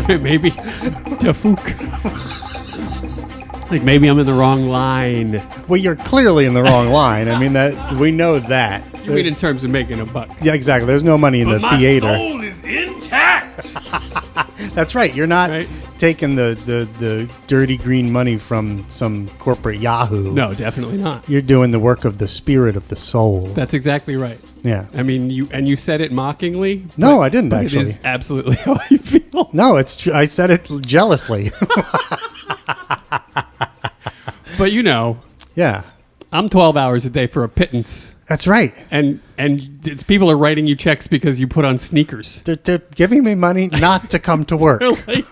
Maybe Tafuk. Like maybe I'm in the wrong line. Well, you're clearly in the wrong line. I mean, that we know that. You mean in terms of making a buck? Yeah, exactly. There's no money in the theater. My soul is intact. That's right. You're not taking the dirty green money from some corporate Yahoo. No, definitely not. You're doing the work of the spirit of the soul. That's exactly right. Yeah. I mean, you said it mockingly. No, I didn't actually. It is absolutely how I feel. No, it's true. I said it jealously. But yeah, I'm 12 hours a day for a pittance. That's right. And it's people are writing you checks because you put on sneakers. They're giving me money not to come to work. Like,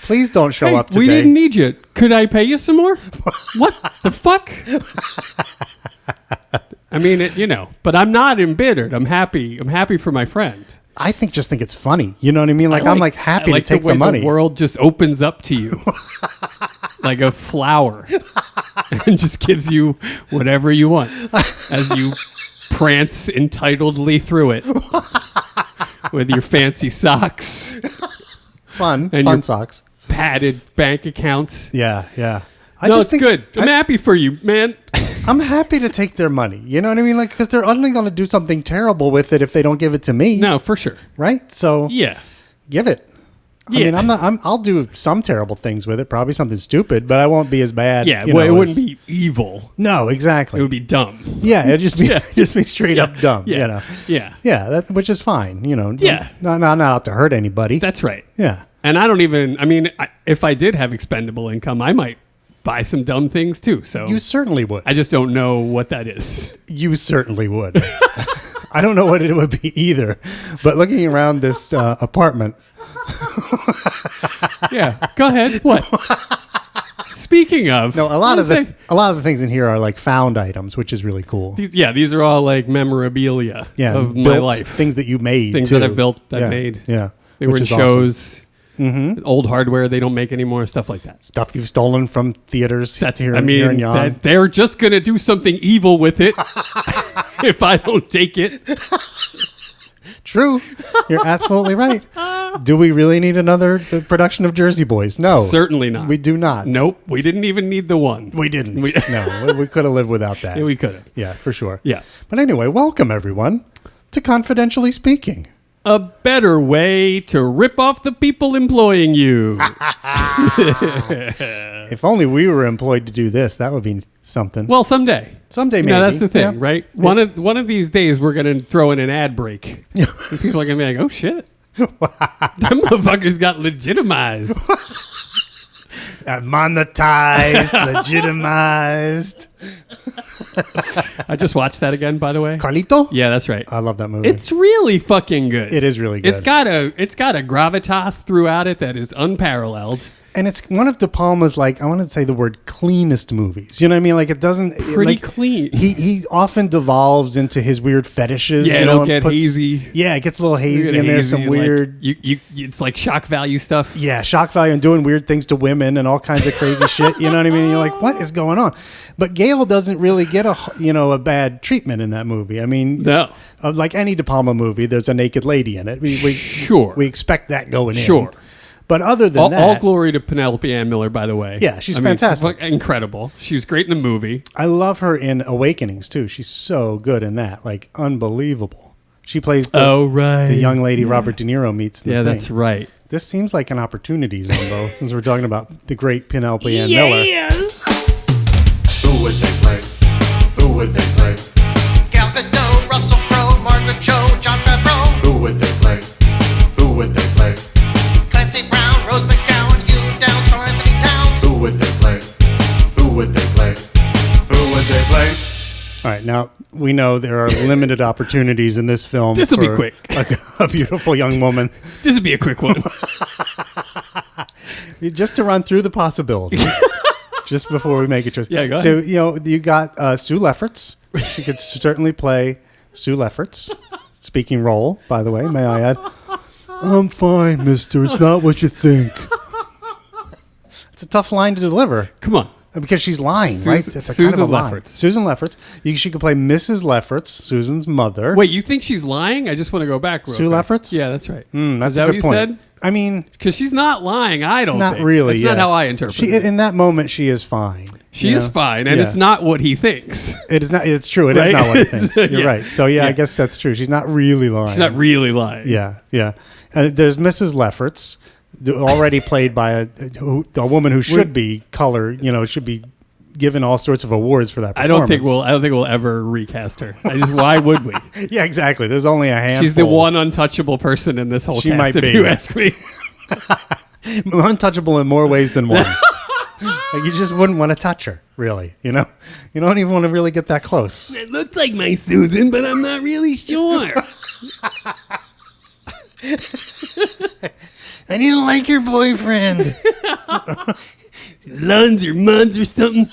please don't show up today. We didn't need you. Could I pay you some more? What the fuck? I mean, but I'm not embittered. I'm happy. I'm happy for my friend. I just think it's funny. You know what I mean? Like I'm happy to take the money. The world just opens up to you like a flower and just gives you whatever you want as you prance entitledly through it with your fancy socks. Fun socks. Padded bank accounts. Yeah. It's good. I'm happy for you, man. I'm happy to take their money. You know what I mean? Like, because they're only going to do something terrible with it if they don't give it to me. No, for sure. Right? So yeah, give it. I mean, I'll do some terrible things with it. Probably something stupid, but I won't be as bad. Yeah, it wouldn't be evil. No, exactly. It would be dumb. Yeah, it'd just be just be straight up dumb. Yeah. Yeah. Which is fine. Yeah. Not out to hurt anybody. That's right. Yeah. And I don't even. I mean, if I did have expendable income, I might buy some dumb things too. So you certainly would. I just don't know what that is. You certainly would. I don't know what it would be either. But looking around this apartment. Yeah, go ahead. What? Speaking of, no, a lot of the things in here are like found items, which is really cool. These are all like memorabilia of my life. Things that you made, things that I've built, that made. Yeah, they were in shows. Awesome. Mm-hmm. Old hardware they don't make anymore, stuff like that. Stuff you've stolen from theaters. Here in Yon. They're just gonna do something evil with it if I don't take it. True, you're absolutely right. Do we really need another production of Jersey Boys? No, certainly not. We do not. Nope, we didn't even need the one. We didn't. No, we could have lived without that. Yeah, we could have. Yeah, for sure. Yeah, but anyway, welcome everyone to Confidentially Speaking. A better way to rip off the people employing you. If only we were employed to do this, that would be something. Well, someday. Maybe. No, that's the thing, right? One of these days, we're going to throw in an ad break. And people are going to be like, oh, shit. Them motherfuckers got legitimized. Monetized, legitimized. I just watched that again, by the way. Carlito? Yeah, that's right. I love that movie. It's really fucking good. It is really good. It's got a gravitas throughout it that is unparalleled. And it's one of De Palma's, like, I want to say the word cleanest movies. You know what I mean? Like, it doesn't... Pretty clean. He often devolves into his weird fetishes. Yeah, it'll get hazy. Yeah, it gets a little hazy and there's some weird... it's like shock value stuff. Yeah, shock value and doing weird things to women and all kinds of crazy shit. You know what I mean? And you're like, what is going on? But Gail doesn't really get a bad treatment in that movie. I mean... No. Like any De Palma movie, there's a naked lady in it. Sure. We expect that going in. Sure. But other than that... All glory to Penelope Ann Miller, by the way. Yeah, she's fantastic. Incredible. She was great in the movie. I love her in Awakenings, too. She's so good in that. Like, unbelievable. She plays the young lady Robert De Niro meets in the thing. That's right. This seems like an opportunity zone, though, since we're talking about the great Penelope Ann Miller. Who would they play? Who would they play? Gal Gadot, Russell Crowe, Margaret Cho, John Favreau. Who would they play? Who would they play? Clancy Brown, Rose McGowan, Hugh Downs, Carl Anthony Towns. Who would they play? Who would they play? Who would they play? All right, now we know there are limited opportunities in this film. This will be quick. A beautiful young woman. This will be a quick one. Just to run through the possibilities. Just before we make a choice. Yeah, go ahead. So, you got Sue Lefferts. She could certainly play Sue Lefferts. Speaking role, by the way, may I add. I'm fine, mister. It's not what you think. It's a tough line to deliver. Come on. Because she's lying, right? It's a kind of a lie. Lefferts. Susan Lefferts. She could play Mrs. Lefferts, Susan's mother. Wait, you think she's lying? I just want to go back. Sue Lefferts? Yeah, that's right. That's Is that a what good you point. said? I mean, Because she's not lying. I don't. not think. really. That's yeah. not how I interpret it. In that moment, she is fine. She is fine, and it's not what he thinks. It is not. It's true. It is Right? not what he thinks. You're Yeah. right. So I guess that's true. She's not really lying. She's not really lying. Yeah, yeah. There's Mrs. Lefferts, already played by a woman who should be colored. Should be given all sorts of awards for that I performance. don't think we'll ever recast her. Why would we? Yeah, exactly. There's only a handful. She's the one untouchable person in this whole She cast, might if be. you ask me. Untouchable in more ways than one. Like, you just wouldn't want to touch her, really. You don't even want to really get that close. It looks like my Susan, but I'm not really sure. I didn't like your boyfriend. Luns or muds or something.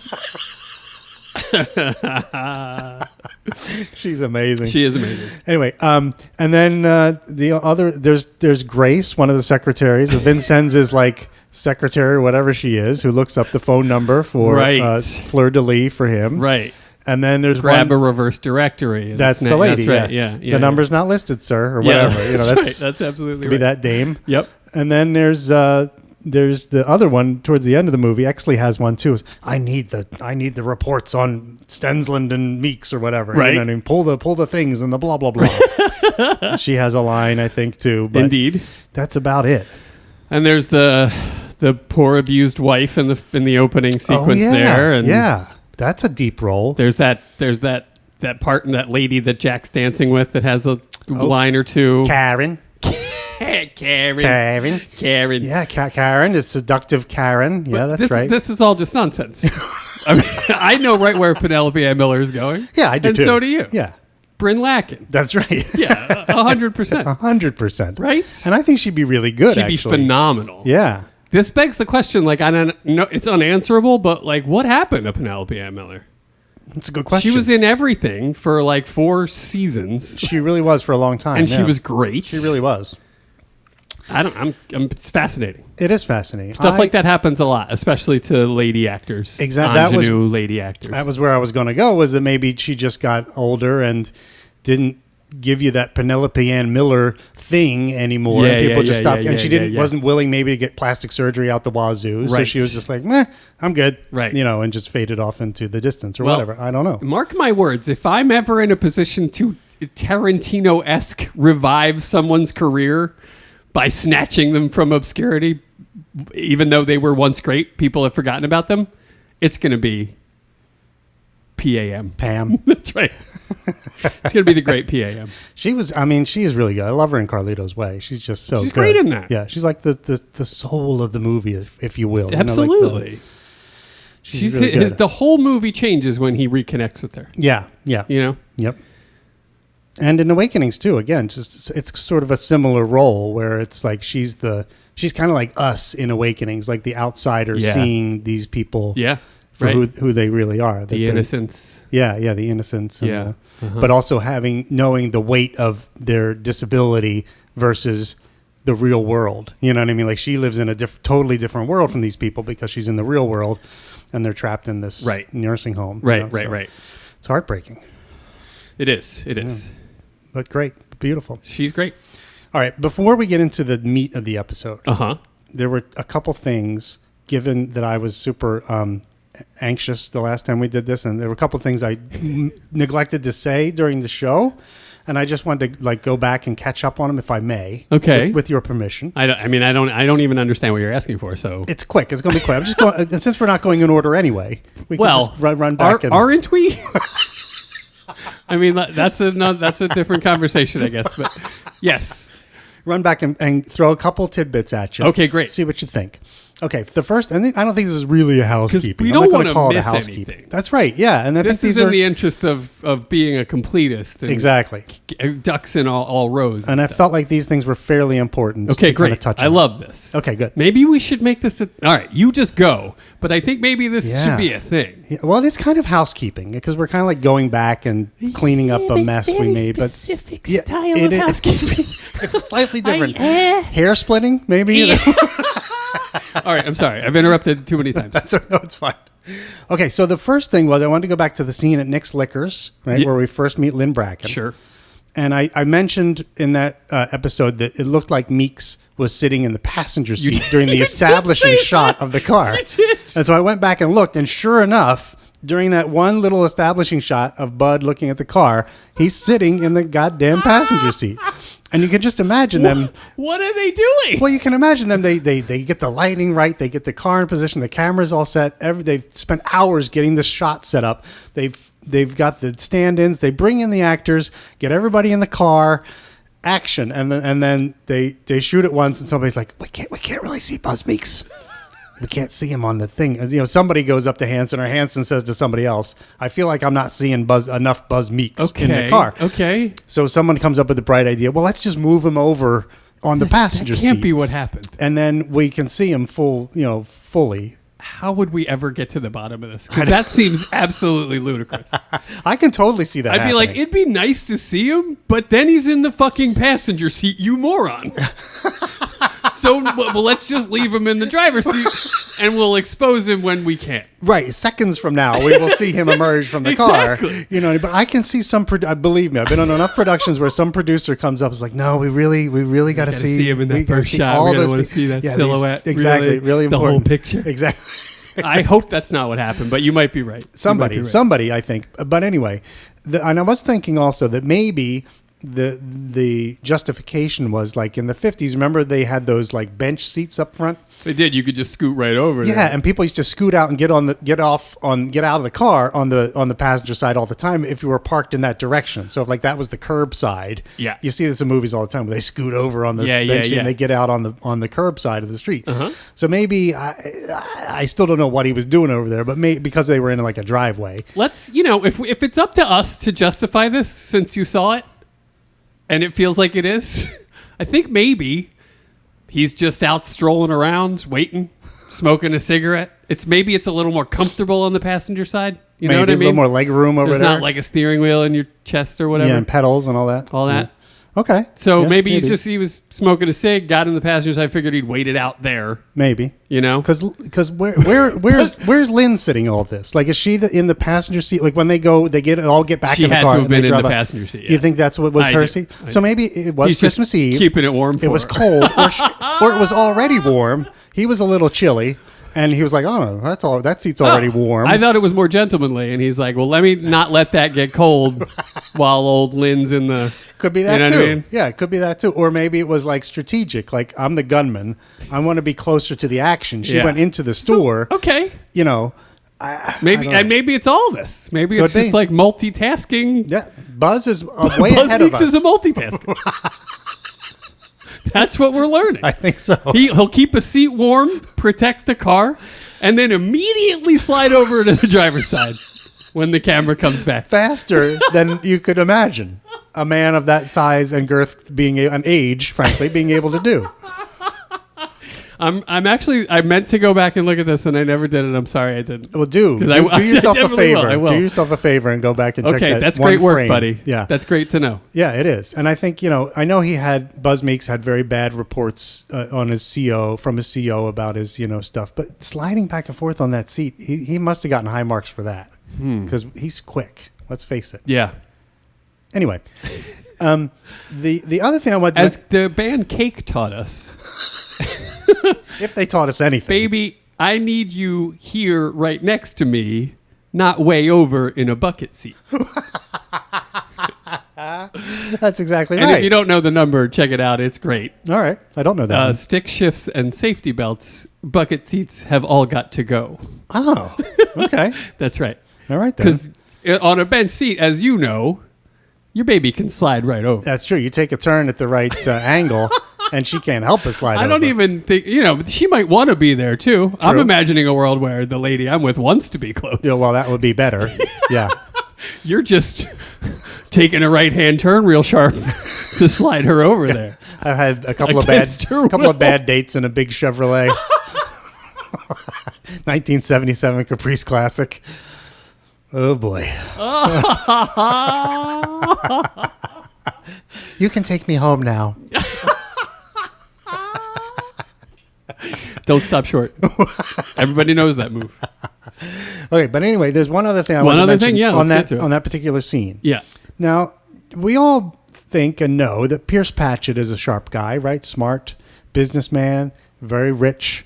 She's amazing. She is amazing. Anyway, and then the other there's Grace, one of the secretaries. Vincennes is like secretary or whatever she is, who looks up the phone number for Right. Fleur de Lis for him. Right. And then there's Grab one. a reverse directory. That's the lady. That's right. Yeah. Yeah. The number's not listed, sir, or Yeah, whatever. that's right. That's absolutely could be right. that dame. Yep. And then there's the other one towards the end of the movie. Exley has one too. I need the reports on Stensland and Meeks or whatever. Right. I mean, pull the things and the blah blah blah. She has a line, I think, too. But Indeed. that's about it. And there's the poor abused wife in the opening sequence there. And yeah, that's a deep role. there's that part in that lady that Jack's dancing with that has a line or two. Karen. Karen. Yeah, Karen is seductive Karen. Yeah, that's right. This is all just nonsense. I mean, I know right where Penelope Ann Miller is going. Yeah, I do and too. so do you. Yeah, Bryn Lacken. that's right. Yeah, 100%. 100%. Right? And I think she'd be really good. She'd actually. be phenomenal. Yeah. This begs the question, like, I don't know, it's unanswerable, but like, what happened to Penelope Ann Miller? That's a good question. She was in everything for like 4 seasons, She really was for a long time. and she yeah. was great. She really was. It's fascinating. It is fascinating. Stuff like that happens a lot, especially to lady actors. Exactly. Ingenue lady actors. That was where I was going to go, was that maybe she just got older and didn't give you that Penelope Ann Miller thing anymore. Yeah, and people yeah, just yeah, stopped. yeah, and she yeah, didn't yeah. wasn't willing maybe to get plastic surgery out the wazoo. So Right. she was just like, meh, I'm good. Right. And just faded off into the distance or Well, whatever. I don't know. Mark my words, if I'm ever in a position to Tarantino-esque revive someone's career by snatching them from obscurity, even though they were once great, people have forgotten about them, it's going to be PAM. Pam. That's right. It's going to be the great PAM. She is really good. I love her in Carlito's Way. She's just so She's good. great in that. Yeah, she's like the soul of the movie, if you will. Absolutely. She's really good. The whole movie changes when he reconnects with her. Yeah. You know? Yep. And in Awakenings too, again, just it's sort of a similar role where it's like she's kind of like us in Awakenings, like the outsider Yeah. seeing these people Yeah. for Right. who they really are. The innocence. Yeah, the innocence. And Yeah. but also knowing the weight of their disability versus the real world. You know what I mean? Like, she lives in a totally different world from these people because she's in the real world and they're trapped in this Right. nursing home. Right. So Right. It's heartbreaking, It is. It is. but great, beautiful. She's great. All right, before we get into the meat of the episode, Uh-huh. there were a couple things, given that I was super anxious the last time we did this, and there were a couple things I neglected to say during the show, and I just wanted to go back and catch up on them, if I may. Okay. With your permission. I don't even understand what you're asking for. So It's quick. It's going to be quick. I'm just going, and since we're not going in order anyway, we can just run back. aren't we? I mean, that's a different conversation, I guess. But yes. Run back and throw a couple tidbits at you. Okay, great. See what you think. Okay, the first, and I don't think this is really a housekeeping. we I'm don't not gonna wanna call it a miss housekeeping. anything. That's right. Yeah, and I This think is these in are the interest of being a completist. And exactly. ducks in all rows. And I stuff. felt like these things were fairly important. Okay, to kinda great. touch I on. love this. Okay, good. Maybe we should make this all right, you just go. But I think maybe this Yeah. should be a thing. Yeah, well, it's kind of housekeeping because we're kind of like going back and cleaning up a mess we made. But style it of is- housekeeping. it's slightly different. I- Hair splitting, maybe. All right, I'm sorry. I've interrupted too many times. So, no, it's fine. Okay, so the first thing was I wanted to go back to the scene at Nick's Liquors, right, where we first meet Lynn Bracken. Sure. And I mentioned in that episode that it looked like Meeks was sitting in the passenger seat during the establishing shot of the car. You did. And so I went back and looked, and sure enough, during that one little establishing shot of Bud looking at the car, he's sitting in the goddamn passenger seat. And you can just imagine them. What are they doing? Well, you can imagine them. They get the lighting right. They get the car in position. The camera's all set. They've spent hours getting the shot set up. They've got the stand-ins. They bring in the actors, get everybody in the car, action, and then they shoot it once, and somebody's like, we can't really see Buzz Meeks. We can't see him on the thing. You know, somebody goes up to Hanson, or Hanson says to somebody else, I feel like I'm not seeing enough Buzz Meeks in the car. Okay. So someone comes up with the bright idea, well, let's just move him over on the passenger seat. That can't be what happened. And then we can see him fully. How would we ever get to the bottom of this? 'Cause that seems absolutely ludicrous. I can totally see that I'd be like, it'd be nice to see him, but then he's in the fucking passenger seat, you moron. So, well, let's just leave him in the driver's seat, and we'll expose him when we can. Right, seconds from now, we will see him emerge from the car. Exactly. You know, but I can see some. Believe me, I've been on enough productions where some producer comes up and is like, "No, we really got to see him in that gotta first shot. We really want to see that silhouette. Exactly, really the important. whole picture." Exactly. I hope that's not what happened, but you might be right. Somebody, I think. But anyway, and I was thinking also that maybe the justification was like in the 50s. Remember, they had those like bench seats up front. They did. You could just scoot right over. Yeah, there. and people used to scoot out and get out of the car on the passenger side all the time if you were parked in that direction. So if like that was the curb side. Yeah. You see this in movies all the time where they scoot over on the bench and they get out on the curb side of the street. Uh-huh. So maybe I still don't know what he was doing over there, but maybe because they were in like a driveway. Let's, if it's up to us to justify this, since you saw it, and it feels like it is, I think maybe he's just out strolling around, waiting, smoking a cigarette. Maybe it's a little more comfortable on the passenger side. You know what I mean? A little more leg room over There's there. not like a steering wheel in your chest or whatever. Yeah, and pedals and all that. All that. Yeah. Okay. So Yeah, maybe he was smoking a cig, got in the passenger side, figured he'd wait it out there. Maybe. Because where's Lynn sitting all this? Like, is she in the passenger seat? Like when they all get back She in the had car to have and they been in drive the up. passenger seat. Yeah. You think that's what was I her do. seat? I So do. maybe it was He's just Christmas Eve. keeping it warm. It was cold, or it was already warm. He was a little chilly. And he was like, "Oh, that's all. That seat's already warm." I thought it was more gentlemanly, and he's like, "Well, let me not let that get cold while old Lynn's in the." Could be that You know too. what I mean? Yeah, it could be that too. Or maybe it was like strategic. Like, I'm the gunman. I want to be closer to the action. She Yeah. went into the store. Okay, You know, maybe it's all this. Maybe it's Could just be. like multitasking. yeah. Buzz is way Buzz ahead of Meeks us. is a multitasker. That's what we're learning. I think so. He'll keep a seat warm, protect the car, and then immediately slide over to the driver's side when the camera comes back. Faster than you could imagine. A man of that size and girth being an age, frankly, being able to do. I meant to go back and look at this, and I never did it. I'm sorry I didn't. Well, do I yourself a definitely will. favor. I will. Do yourself a favor and go back and check Okay, that that's one great work, frame. buddy. Yeah, That's great to know. yeah, it is. And I think I know Buzz Meeks had very bad reports on his CO about his stuff. But sliding back and forth on that seat, he must have gotten high marks for that because he's quick. Let's face it. Yeah. Anyway, the other thing I want to As the band Cake taught us, if they taught us anything, baby, I need you here right next to me, not way over in a bucket seat. that's exactly And right. if you don't know the number, check it out. It's great. All right, I don't know that. Stick shifts and safety belts, bucket seats have all got to go. Oh, okay. That's right. All right, then. Because on a bench seat, as you know, your baby can slide right over. That's true. You take a turn at the right angle, and she can't help but slide I don't over. even think, she might want to be there too. I'm imagining a world where the lady I'm with wants to be close. Yeah, well, that would be better. Yeah. You're just taking a right-hand turn real sharp to slide her over there. I've had a couple Against her of bad dates in a big Chevrolet. 1977 Caprice Classic. Oh boy. You can take me home now. Don't stop short. Everybody knows that move. Okay, but anyway, there's one other thing I want to mention on that particular scene. Yeah. Now, we all think and know that Pierce Patchett is a sharp guy, right? Smart businessman, very rich,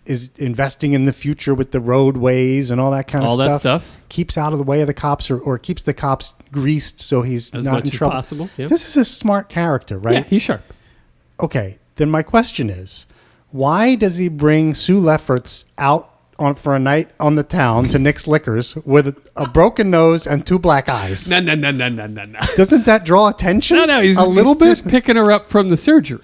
is investing in the future with the roadways and all that kind of stuff. All that stuff. Keeps out of the way of the cops or keeps the cops greased so he's as not much in trouble. As possible. Yeah. This is a smart character, right? Yeah, he's sharp. Okay, then my question is, why does he bring Sue Lefferts out for a night on the town to Nick's Liquors with a broken nose and 2 black eyes? No. Doesn't that draw attention? No, he's bit? Just picking her up from the surgery.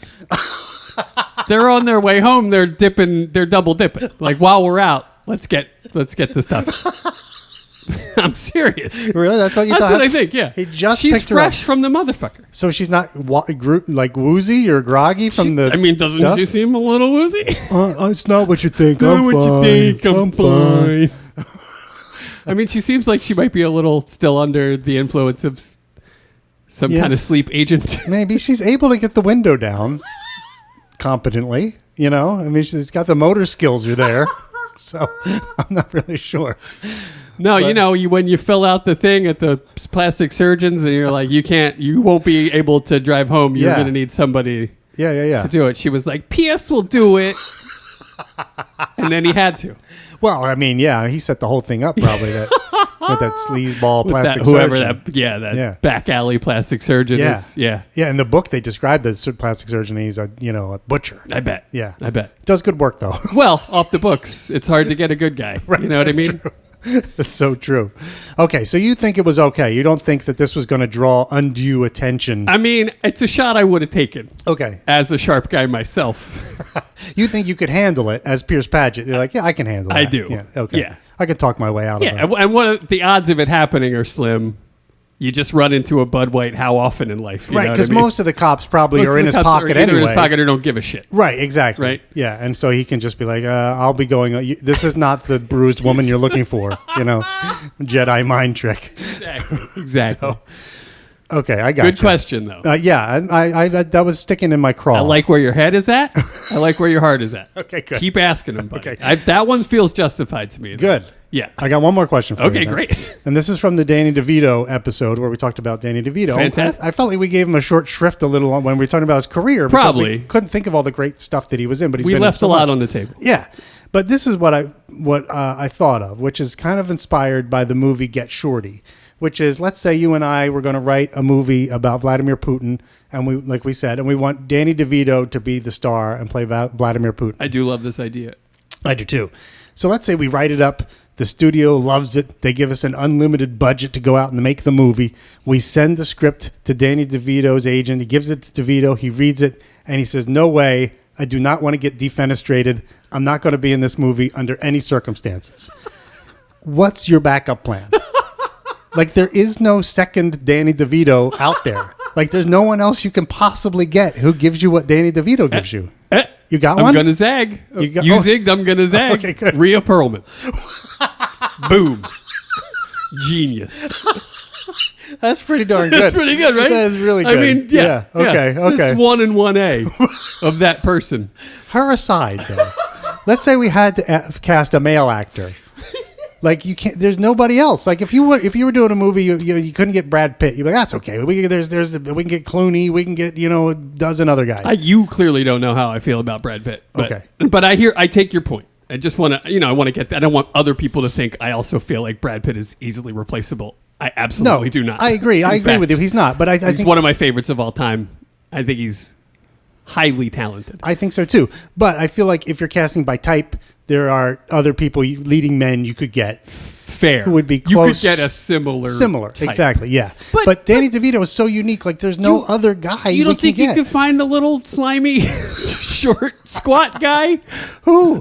They're on their way home. They're double dipping. Like, while we're out, let's get the stuff. I'm serious. Really? That's what you thought? That's what I think, yeah. She's fresh from the motherfucker. So she's not like woozy or groggy from the doesn't stuff? she seem a little woozy? It's not what you think. I'm fine. I mean, she seems like she might be a little still under the influence of some kind of sleep agent. Maybe she's able to get the window down competently. I mean, she's got the motor skills are there. So I'm not really sure. No, when you fill out the thing at the plastic surgeons and you're like, you won't be able to drive home. You're going to need somebody to do it. She was like, P.S. will do it. And then he had to. Well, I mean, he set the whole thing up probably with that sleazeball plastic surgeon. That back alley plastic surgeon is. Yeah. Yeah, in the book they described the plastic surgeon, he's a butcher. I bet. Yeah. I bet. Does good work though. Well, off the books, it's hard to get a good guy. Right, you know what I mean? True. That's so true. Okay, so you think it was okay. You don't think that this was going to draw undue attention. I mean, it's a shot I would have taken. Okay. As a sharp guy myself. You think you could handle it as Pierce Patchett. You're like, yeah, I can handle it. I do. Yeah, okay. Yeah. I can talk my way out of it. Yeah, and the odds of it happening are slim. You just run into a Bud White how often in life? Right, because most of the cops probably are in his pocket anyway. Either in his pocket or don't give a shit. Right, exactly. Right? Yeah, and so he can just be like, I'll be going, this is not the bruised woman you're looking for, Jedi mind trick. Exactly. Okay, I got Good question, though. Yeah, I that was sticking in my craw. I like where your head is at. I like where your heart is at. Okay, good. Keep asking them, buddy. Okay. That one feels justified to me. Good. Yeah. I got one more question for you. Okay, great. And this is from the Danny DeVito episode where we talked about Danny DeVito. Fantastic. I felt like we gave him a short shrift a little when we were talking about his career. Probably. We couldn't think of all the great stuff that he was in, but we left a lot on the table. Yeah. But this is what I thought of, which is kind of inspired by the movie Get Shorty, which is, let's say you and I were going to write a movie about Vladimir Putin, and we want Danny DeVito to be the star and play Vladimir Putin. I do love this idea. I do too. So let's say we write it up. The studio loves it. They give us an unlimited budget to go out and make the movie. We send the script to Danny DeVito's agent. He gives it to DeVito. He reads it, and he says, no way. I do not want to get defenestrated. I'm not going to be in this movie under any circumstances. What's your backup plan? Like, there is no second Danny DeVito out there. Like, there's no one else you can possibly get who gives you what Danny DeVito gives you. You got one? I'm going to zag. You zigged, I'm going to zag. Okay, good. Rhea Perlman. Boom. Genius. That's pretty darn good. That's pretty good, right? That is really good. I mean, yeah. Okay. It's 1 and 1A of that person. Her aside, though. Let's say we had to cast a male actor. Like, you can't. There's nobody else. Like, if you were doing a movie, you couldn't get Brad Pitt. You'd be like, that's okay. We can get Clooney. We can get a dozen other guys. You clearly don't know how I feel about Brad Pitt. But, okay, but I take your point. I just want to, I want to get that. I don't want other people to think I also feel like Brad Pitt is easily replaceable. I absolutely do not. I agree. I agree with you. He's not. But I think he's one of my favorites of all time. I think he's highly talented. I think so too. But I feel like if you're casting by type, there are other people, leading men, you could get. Fair. Who would be close. You could get a similar type. Exactly, yeah. But Danny DeVito is so unique. Like, there's no other guy you don't think you could find a little slimy, short, squat guy? Who?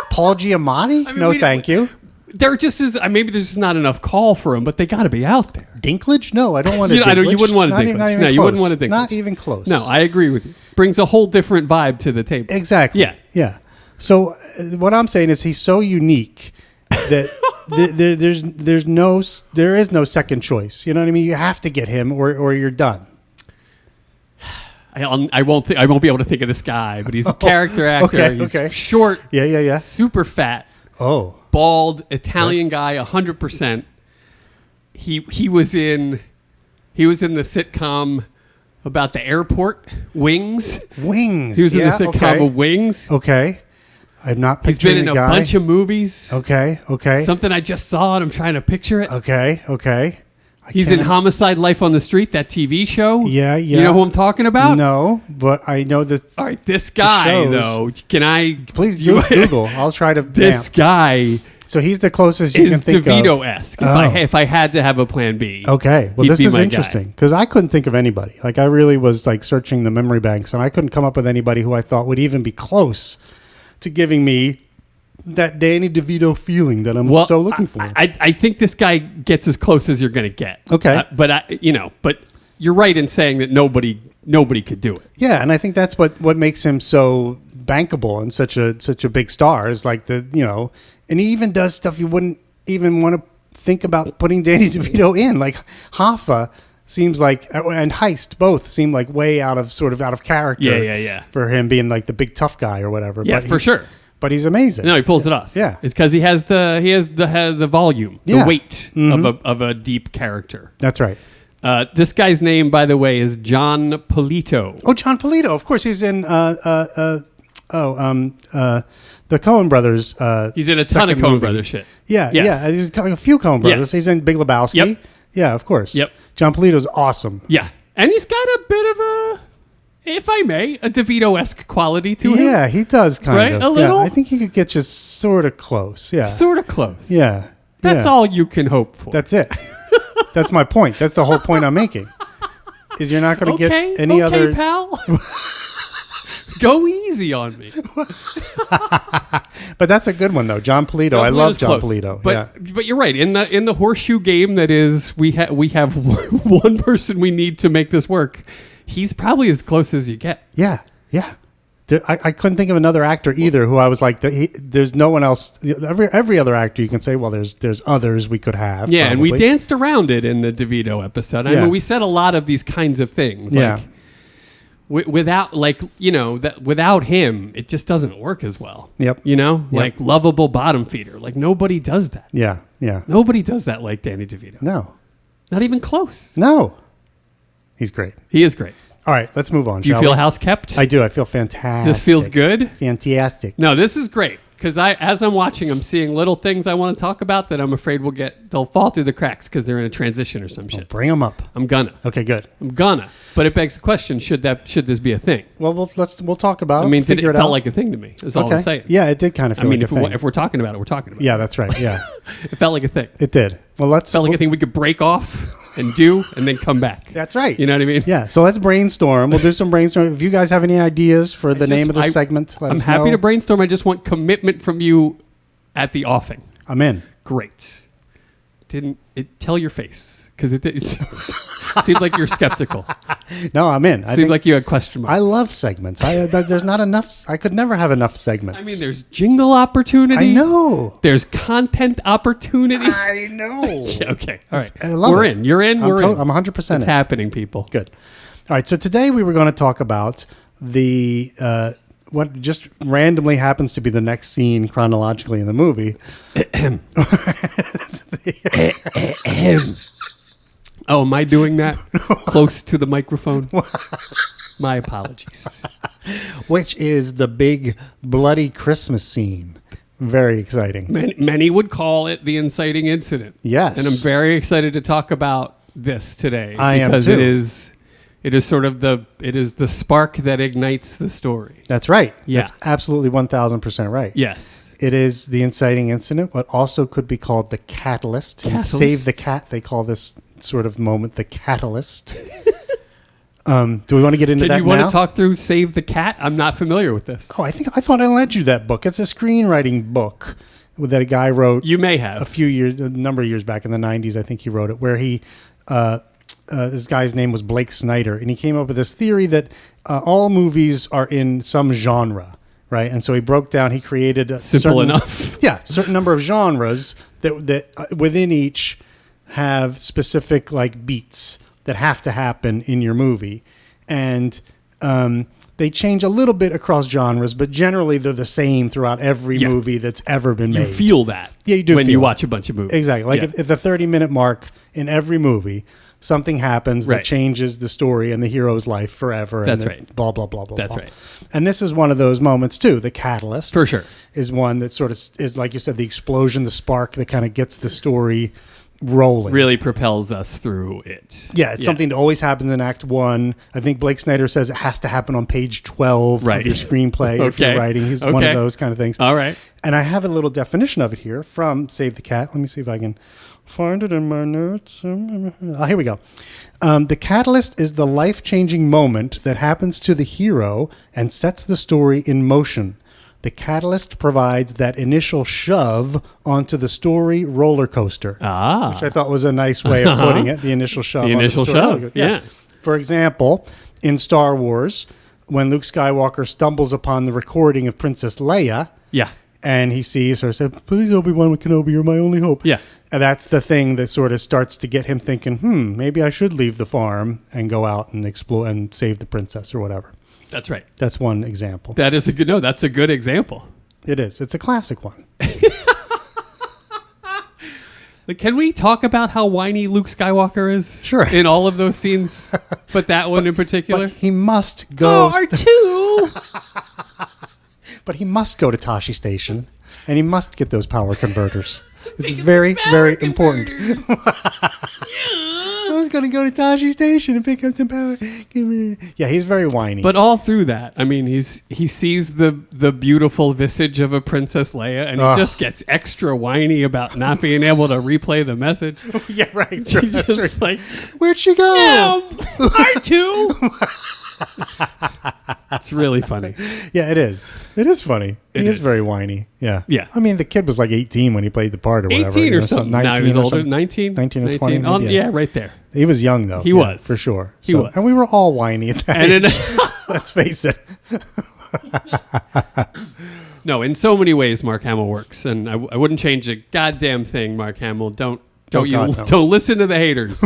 Paul Giamatti? Thank you. There just is. Maybe there's just not enough call for him, but they got to be out there. Dinklage? No, I don't want to. You wouldn't want a Dinklage. Not even no, close. You wouldn't want a Dinklage. Not even close. No, I agree with you. Brings a whole different vibe to the table. Exactly. Yeah. So what I'm saying is he's so unique that there is no second choice. You know what I mean? You have to get him or you're done. I won't be able to think of this guy, but he's a character actor. okay, He's okay. short, Yeah. super fat, Oh. bald, Italian guy, 100%. He was in the sitcom about the airport, Wings. Wings. He was in the sitcom okay. of Wings. Okay. I'm not He's picturing been in the a guy. bunch of movies. Okay. Something I just saw and I'm trying to picture it. Okay. He's in Homicide: Life on the Street, that TV show. Yeah. You know who I'm talking about? No, but I know that. All right, this guy shows. though. Can I Please Google. I'll try to. This guy So he's the closest you is can think DeVito-esque. of. If I had to have a plan B. Okay. Well, he'd this be is my interesting guy. because I couldn't think of anybody. Like I really was like searching the memory banks and I couldn't come up with anybody who I thought would even be close to giving me that Danny DeVito feeling that I'm so looking for. I think this guy gets as close as you're going to get. Okay. But you're right in saying that nobody could do it. Yeah, and I think that's what makes him so bankable and such a big star is like and he even does stuff you wouldn't even want to think about putting Danny DeVito in. Like Hoffa seems like and Heist both seem like way out of character. Yeah. For him being like the big tough guy or whatever. Yeah, for sure. But he's amazing. No, he pulls it off. Yeah. It's because he has the volume, Yeah. the weight of a deep character. That's right. This guy's name, by the way, is John Polito. Oh, John Polito. Of course, he's in the Coen Brothers. He's in a ton second of Coen movie. Brothers shit. Yeah, Yes. yeah. He's got a few Coen Brothers. Yeah. He's in Big Lebowski. Yep. Yeah, of course. Yep. John Polito's awesome. Yeah. And he's got a bit of a, if I may, a DeVito-esque quality to him. Yeah, he does kind Right? of. A little? Yeah, I think he could get you sort of close. Yeah. Sort of close. Yeah. That's yeah. all you can hope for. That's it. That's my point. That's the whole point I'm making. Is you're not going to get any other. pal. Go easy on me. But that's a good one though, John Polito. I love John close. Polito. But you're right. In the horseshoe game that is, we have one person we need to make this work. He's probably as close as you get. Yeah. I couldn't think of another actor either who I was like, there's no one else. Every other actor you can say, well, there's others we could have. Yeah, probably. and we danced around it in the DeVito episode. I Yeah. mean, we said a lot of these kinds of things. Yeah. Like, without him, it just doesn't work as well. Yep. Like lovable bottom feeder. Like nobody does that. Yeah. Nobody does that like Danny DeVito. No. Not even close. No. He's great. He is great. All right, let's move on. Do you shall feel we? house kept? I do. I feel fantastic. This feels good? Fantastic. No, this is great. Because as I'm watching, I'm seeing little things I want to talk about that I'm afraid they'll fall through the cracks because they're in a transition or some shit. Bring them up. I'm gonna. Okay, good. But it begs the question: should this be a thing? Well, we'll talk about it. I mean, it figure it felt out. like a thing to me. Is all I'm saying. Yeah, it did kind of feel like a thing. If we're talking about it, we're talking about it. Yeah, that's right. Yeah, It felt like a thing. it did. Well, It felt like a thing we could break off and do and then come back. That's right. You know what I mean? Yeah. So let's brainstorm. We'll do some brainstorming. If you guys have any ideas for the name of the segment, let I'm us happy know. to brainstorm. I just want commitment from you at the offing. I'm in. Great. Tell your face because it seemed like you're skeptical. No, I'm in. Seemed like you had question marks. I love segments. There's not enough. I could never have enough segments. I mean, there's jingle opportunity. I know. There's content opportunity. I know. Yeah, okay. All right. I love We're it. in. You're in. We're in. I'm 100% It's in. happening, people. Good. All right. So today we were going to talk about the what just randomly happens to be the next scene chronologically in the movie. Oh, am I doing that close to the microphone? My apologies. Which is the big bloody Christmas scene. Very exciting. Many would call it the inciting incident. Yes. And I'm very excited to talk about this today. I am because too. it is sort of the spark that ignites the story. That's right. Yeah. That's absolutely 1,000% right. Yes. It is the inciting incident, what also could be called the catalyst. In Catalyst? Save the Cat, they call this sort of moment the catalyst. Do we want to get into that now? Do you want to talk through Save the Cat? I'm not familiar with this. Oh, I thought I lent you that book. It's a screenwriting book that a guy wrote. You may have. A number of years back in the 90s, I think he wrote it, where he, this guy's name was Blake Snyder, and he came up with this theory that all movies are in some genre, right? And so he created a Simple enough. Yeah, certain number of genres that within each have specific like beats that have to happen in your movie, and They change a little bit across genres, but generally they're the same throughout every Yeah. movie that's ever been You made. feel that. Yeah, you do when feel you it. watch a bunch of movies. Exactly. Like Yeah. at the 30-minute mark in every movie, something happens that Right. changes the story and the hero's life forever. That's and right. Blah, blah, blah, blah, That's blah. right. And this is one of those moments, too. The catalyst. For sure. Is one that sort of is, like you said, the explosion, the spark that kind of gets the story rolling. Really propels us through it. Yeah, it's something that always happens in Act 1. I think Blake Snyder says it has to happen on page 12 Right. of your screenplay if you're Okay. writing. He's one Okay. of those kind of things. All right. And I have a little definition of it here from Save the Cat. Let me see if I can find it in my notes. Here we go. The catalyst is the life-changing moment that happens to the hero and sets the story in motion. The catalyst provides that initial shove onto the story roller coaster. Ah. Which I thought was a nice way of putting it, the initial shove. The onto initial story roller shove, coaster. yeah. For example, in Star Wars, when Luke Skywalker stumbles upon the recording of Princess Leia, Yeah. and he sees her say, "Please, Obi-Wan Kenobi, you're my only hope." Yeah. And that's the thing that sort of starts to get him thinking, maybe I should leave the farm and go out and explore and save the princess or whatever. That's right. That's one example. That is a good. No, that's a good example. It is. It's a classic one. Like, can we talk about how whiny Luke Skywalker is? Sure. In all of those scenes, but that one in particular. But he must go. R2. But he must go to Tashi Station, and he must get those power converters. It's very, very important. I was going to go to Tashi Station and pick up some power. Yeah, he's very whiny. But all through that, I mean, he sees the beautiful visage of a Princess Leia, and he just gets extra whiny about not being able to replay the message. yeah, right. Sure, He's that's just right. like, Where'd she go? no, R2. It's really funny. Yeah, it is. It is funny. He It is is. very whiny. Yeah. Yeah. I mean, the kid was like 18 when he played the part or whatever. 18 you or know, something. 19 Now he was or older. something. 19? 19 or 20. maybe, Yeah, right there. He was young, though. He Yeah, was. for sure. He So- was. And we were all whiny at that And age. Let's face it. No, in so many ways, Mark Hamill works, and I wouldn't change a goddamn thing, Mark Hamill. Don't God, no. don't listen to the haters.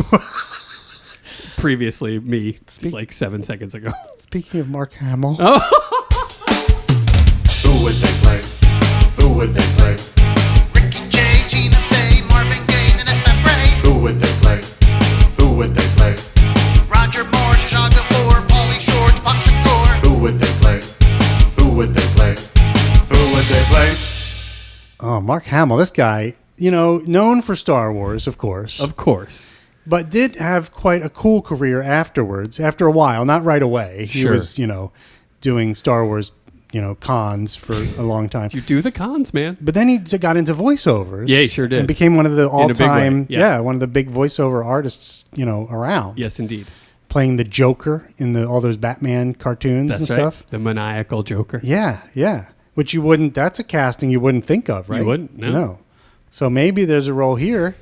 Previously, me, like 7 seconds ago. Speaking of Mark Hamill. Oh. Who would they play? Who would they play? Ricky Jay, Tina Fey, Marvin Gaye, and FM Ray. Who would they play? Who would they play? Roger Moore, Zsa Gabor, Pauly Shore, Tupac Shakur. Who would they play? Who would they play? Who would they play? Oh, Mark Hamill. This guy, known for Star Wars, of course. Of course. But did have quite a cool career afterwards, after a while, not right away. He Sure. was, doing Star Wars, cons for a long time. You do the cons, man. But then he got into voiceovers. Yeah, he sure did. And became one of the a big way, all-time, yeah. one of the big voiceover artists, around. Yes, indeed. Playing the Joker in all those Batman cartoons That's and right. stuff. The maniacal Joker. Yeah, yeah. Which that's a casting you wouldn't think of, right? wouldn't, no. So maybe there's a role here.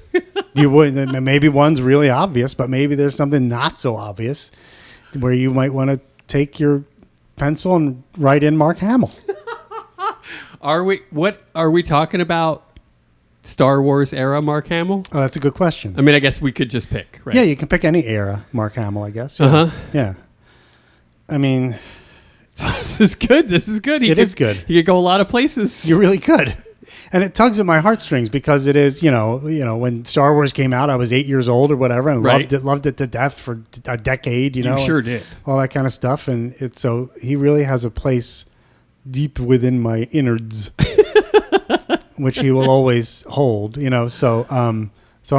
You wouldn't. Maybe one's really obvious, but maybe there's something not so obvious where you might want to take your pencil and write in Mark Hamill. What are we talking about? Star Wars era Mark Hamill? Oh, that's a good question. I mean, I guess we could just pick, right? Yeah, you can pick any era Mark Hamill, I guess. Yeah. Uh-huh. Yeah. I mean, This is good. This is good. It is good. He could go a lot of places. you really could. And it tugs at my heartstrings because it is, when Star Wars came out, I was 8 years old or whatever, and Right. loved it to death for a decade. You sure did. all that kind of stuff. And so he really has a place deep within my innards, which he will always hold. So I'm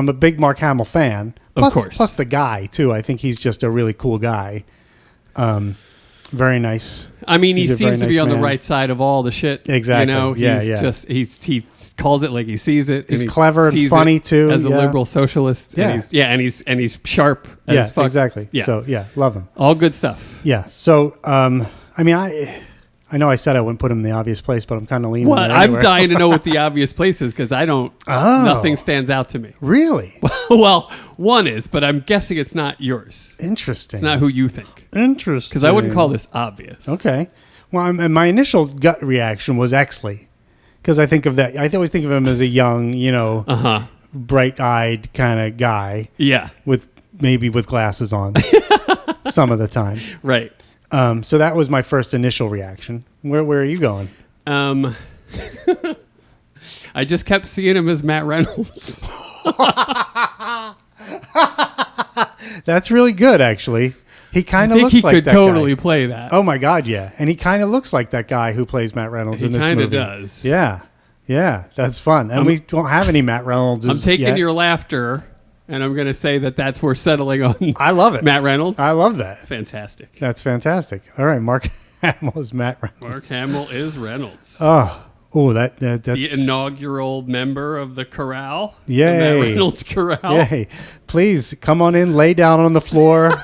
a big Mark Hamill fan. Of course. Plus the guy too. I think he's just a really cool guy. Very nice. I mean, he He's a very seems to be nice on the man. right side of all the shit. Exactly. Yeah, he's yeah. just he calls it like he sees it. He's and he clever and sees funny, it too, as a yeah. liberal socialist. Yeah. and he's sharp. As Yeah, fuck. exactly. Yeah. So love him. All good stuff. Yeah. So I know I said I wouldn't put him in the obvious place, but I'm kind of leaning. Well, there I'm anywhere. dying to know what the obvious place is because I don't. Oh. Nothing stands out to me. Really Well, one is, but I'm guessing it's not yours. interesting. It's not who you think. Interesting. Because I wouldn't call this obvious. Okay. Well, and my initial gut reaction was Exley, because I think of that. I always think of him as a young, bright-eyed kind of guy Yeah. with glasses on some of the time. Right. So that was my first initial reaction. Where are you going? I just kept seeing him as Matt Reynolds. That's really good, actually. He kind I of think looks like he could that totally guy. play that. Oh my God, yeah. And he kind of looks like that guy who plays Matt Reynolds in this movie. He kind of does. Yeah. Yeah, that's fun. And we don't have any Matt Reynolds. I'm taking your laughter, and I'm going to say that we're settling on. I love it. Matt Reynolds. I love that. Fantastic. That's fantastic. All right, Mark Hamill is Matt Reynolds. Mark Hamill is Reynolds. Oh, that's The inaugural member of the Corral. Yay. The Matt Reynolds Corral. Yay. Please come on in, lay down on the floor,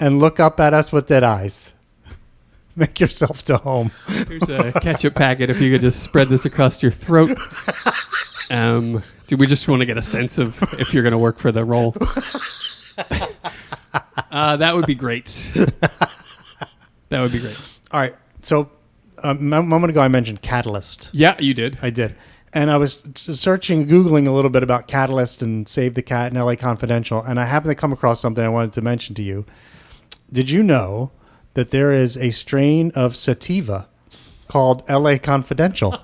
and look up at us with dead eyes. Make yourself to home. Here's a ketchup packet if you could just spread this across your throat. Do we just want to get a sense of if you're going to work for the role? That would be great. That would be great. All right. So a moment ago I mentioned Catalyst. Yeah, you did. I did. And I was searching, Googling a little bit about Catalyst and Save the Cat and LA Confidential, and I happened to come across something I wanted to mention to you. Did you know that there is a strain of sativa called LA Confidential?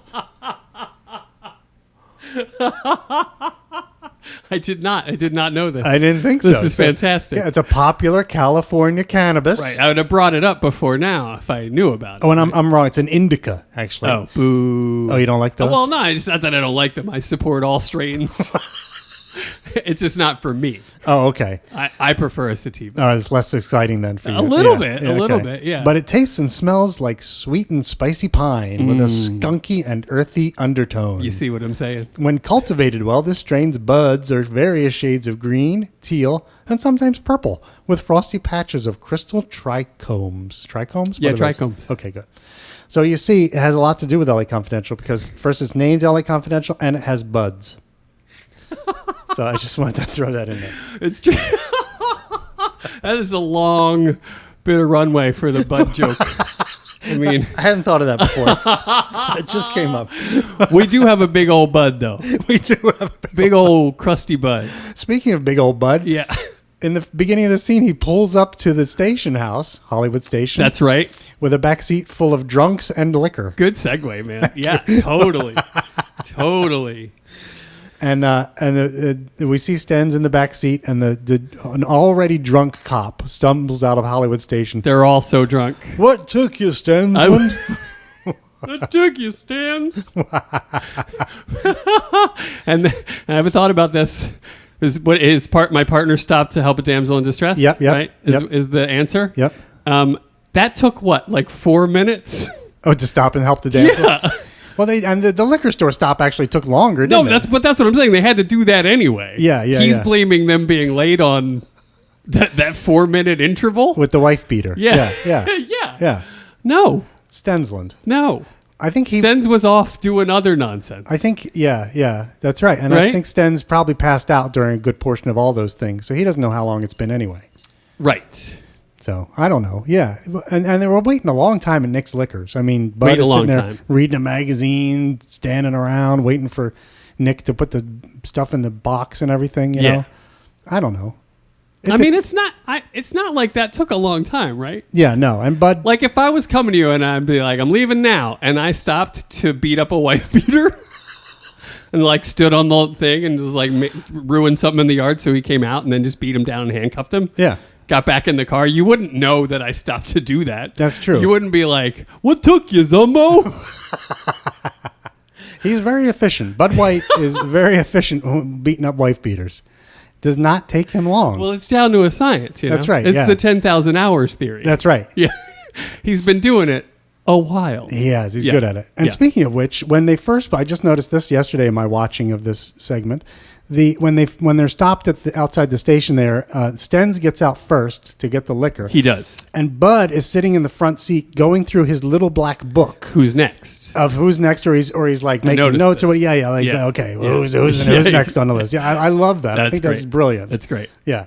I did not know this. I didn't think so. This is fantastic. Yeah, it's a popular California cannabis. Right. I would have brought it up before now if I knew about it. Oh, and I'm wrong. It's an indica, actually. Oh, boo. Oh, you don't like those? Well, no, it's not that I don't like them. I support all strains. It's just not for me. Oh, okay. I prefer a sativa. Oh, it's less exciting then for you. A little bit, yeah. But it tastes and smells like sweet and spicy pine with a skunky and earthy undertone. You see what I'm saying? When cultivated well, this strain's buds are various shades of green, teal, and sometimes purple, with frosty patches of crystal trichomes. Trichomes? Yeah, What are those? trichomes. Okay, good. So you see, it has a lot to do with LA Confidential because first it's named LA Confidential and it has buds. So I just wanted to throw that in there. It's true. That is a long bit of runway for the bud joke. I mean, I hadn't thought of that before. It just came up. we do have a big old bud, though. We do have a Big old crusty bud. Speaking of big old bud, Yeah. in the beginning of the scene, he pulls up to the station house, Hollywood Station. That's right. With a back seat full of drunks and liquor. Good segue, man. Yeah, totally. Totally. And we see Sten's in the back seat, and an already drunk cop stumbles out of Hollywood Station. They're all so drunk. What took you, Sten's? It took you, Stans. And I haven't thought about this. My partner stopped to help a damsel in distress? Yep. Right? Yep. Is the answer? Yep. That took what, like 4 minutes? Oh, to stop and help the damsel? Yeah. Well, the liquor store stop actually took longer, didn't it? That's what I'm saying. They had to do that anyway. Yeah. He's blaming them being late on that 4 minute interval. With the wife beater. Yeah. Yeah. No. Stensland. No. I think Stens was off doing other nonsense. I think, yeah, that's right. And Right? I think Sten's probably passed out during a good portion of all those things. So he doesn't know how long it's been anyway. Right. So I don't know. Yeah. And they were waiting a long time at Nick's Liquors. I mean, Bud Waiting is a long sitting there time. reading a magazine, standing around, waiting for Nick to put the stuff in the box and everything, you know? I don't know. It's not like that took a long time, right? Yeah, no. And Bud, Like if I was coming to you and I'd be like, I'm leaving now, and I stopped to beat up a wife beater and like stood on the thing and just like ruined something in the yard, so he came out and then just beat him down and handcuffed him. yeah. Got back in the car, you wouldn't know that I stopped to do that. That's true. You wouldn't be like, what took you, Zumbo? He's very efficient. Bud White is very efficient beating up wife beaters. Does not take him long. Well, it's down to a science, you know? That's right, It's yeah. the 10,000 hours theory. That's right. Yeah. He's been doing it a while. He has. He's Yeah. good at it. And Yeah. speaking of which, I just noticed this yesterday in my watching of this segment. When they're stopped outside the station there, Stens gets out first to get the liquor. He does. And Bud is sitting in the front seat going through his little black book Who's next? of who's next, or he's like I making noticed notes or what. this. Yeah. Like, Yeah. okay, Yeah. who's Yeah. next on the list? Yeah, I love that. I think that's great. brilliant. That's great. Yeah.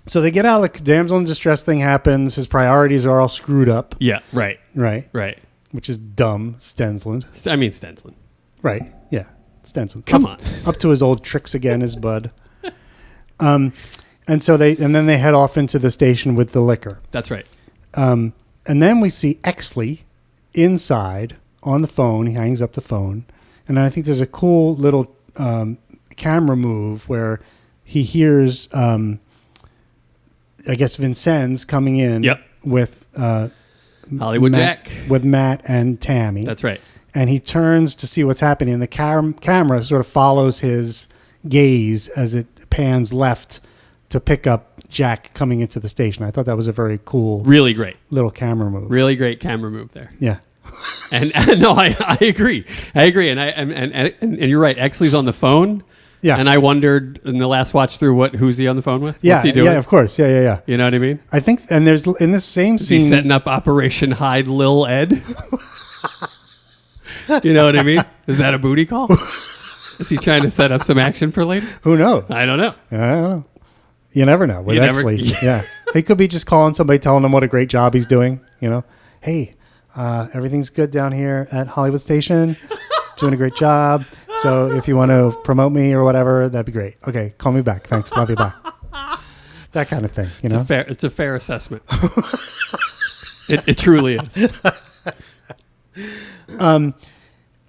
So they get out. The damsel in distress thing happens. His priorities are all screwed up. Yeah, right. Right. Which is dumb, Stensland. I mean, Stensland. Right. Yeah. Stensland. Come on. Up to his old tricks again, is Bud. And so then they head off into the station with the liquor. That's right. And then we see Exley inside on the phone. He hangs up the phone. And then I think there's a cool little camera move where he hears, I guess, Vincennes coming in with Hollywood Jack. With Matt and Tammy. That's right. And he turns to see what's happening. And the camera sort of follows his gaze as it pans left to pick up Jack coming into the station. I thought that was a very cool, really great little camera move. Really great camera move there. Yeah. And no, I agree. And you're right. Exley's on the phone. Yeah. And I wondered in the last watch through who's he on the phone with? Yeah. What's he doing? Yeah, of course. Yeah. You know what I mean? I think, and there's in this same Is scene. he setting up Operation Hide Lil Ed? You know what I mean? Is that a booty call? Is he trying to set up some action for later? Who knows? I don't know. I don't know. You never know with You never- Exley. Yeah. He could be just calling somebody, telling them what a great job he's doing. You know, hey, everything's good down here at Hollywood Station. Doing a great job. So if you want to promote me or whatever, that'd be great. Okay, call me back. Thanks. Love you. Bye. That kind of thing. You know, It's a fair assessment. It truly is. And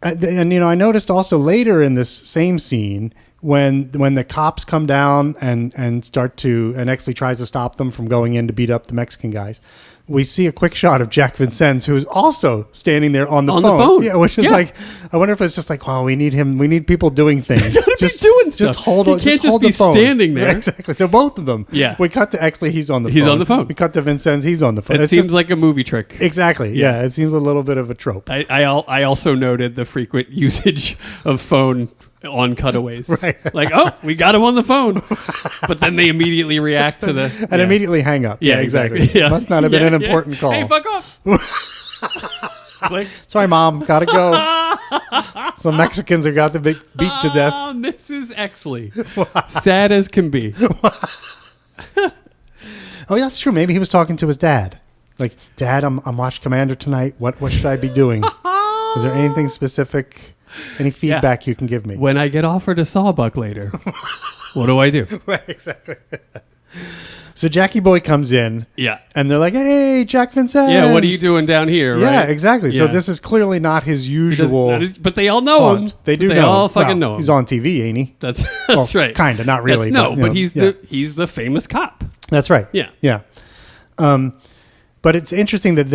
you know, I noticed also later in this same scene when the cops come down and start to, and Exley tries to stop them from going in to beat up the Mexican guys. We see a quick shot of Jack Vincennes, who is also standing there on the phone. Yeah, which is like, I wonder if it's just like, wow, we need him. We need people doing things. Just doing stuff. Just hold on. He can't just hold be the phone. standing there. Right, exactly. So both of them. Yeah. We cut to Exley. He's on the phone. He's on the phone. We cut to Vincennes. He's on the phone. It seems like a movie trick. Exactly. Yeah. It seems a little bit of a trope. I also noted the frequent usage of phone on cutaways. Right. Like, oh, we got him on the phone. But then they immediately react to the... And immediately hang up. Yeah, exactly. Yeah. Must not have been an important call. Hey, fuck off. Click. Sorry, Mom. Gotta go. Some Mexicans are got to be beat to death. Mrs. Exley. Sad as can be. Oh, yeah, that's true. Maybe he was talking to his dad. Like, Dad, I'm Watch Commander tonight. What should I be doing? Is there anything specific? Any feedback you can give me? When I get offered a sawbuck later, what do I do? Right, exactly. So Jackie Boy comes in. Yeah. And they're like, hey, Jack Vincennes. Yeah, what are you doing down here? Yeah, right? exactly. So Yeah. this is clearly not his usual but they all know haunt. him. They do They know all him. fucking Well, know him. He's on TV, ain't he? That's Well, right. Kind of, not really. But you know, he's yeah. he's the famous cop. That's right. Yeah. Yeah. But it's interesting that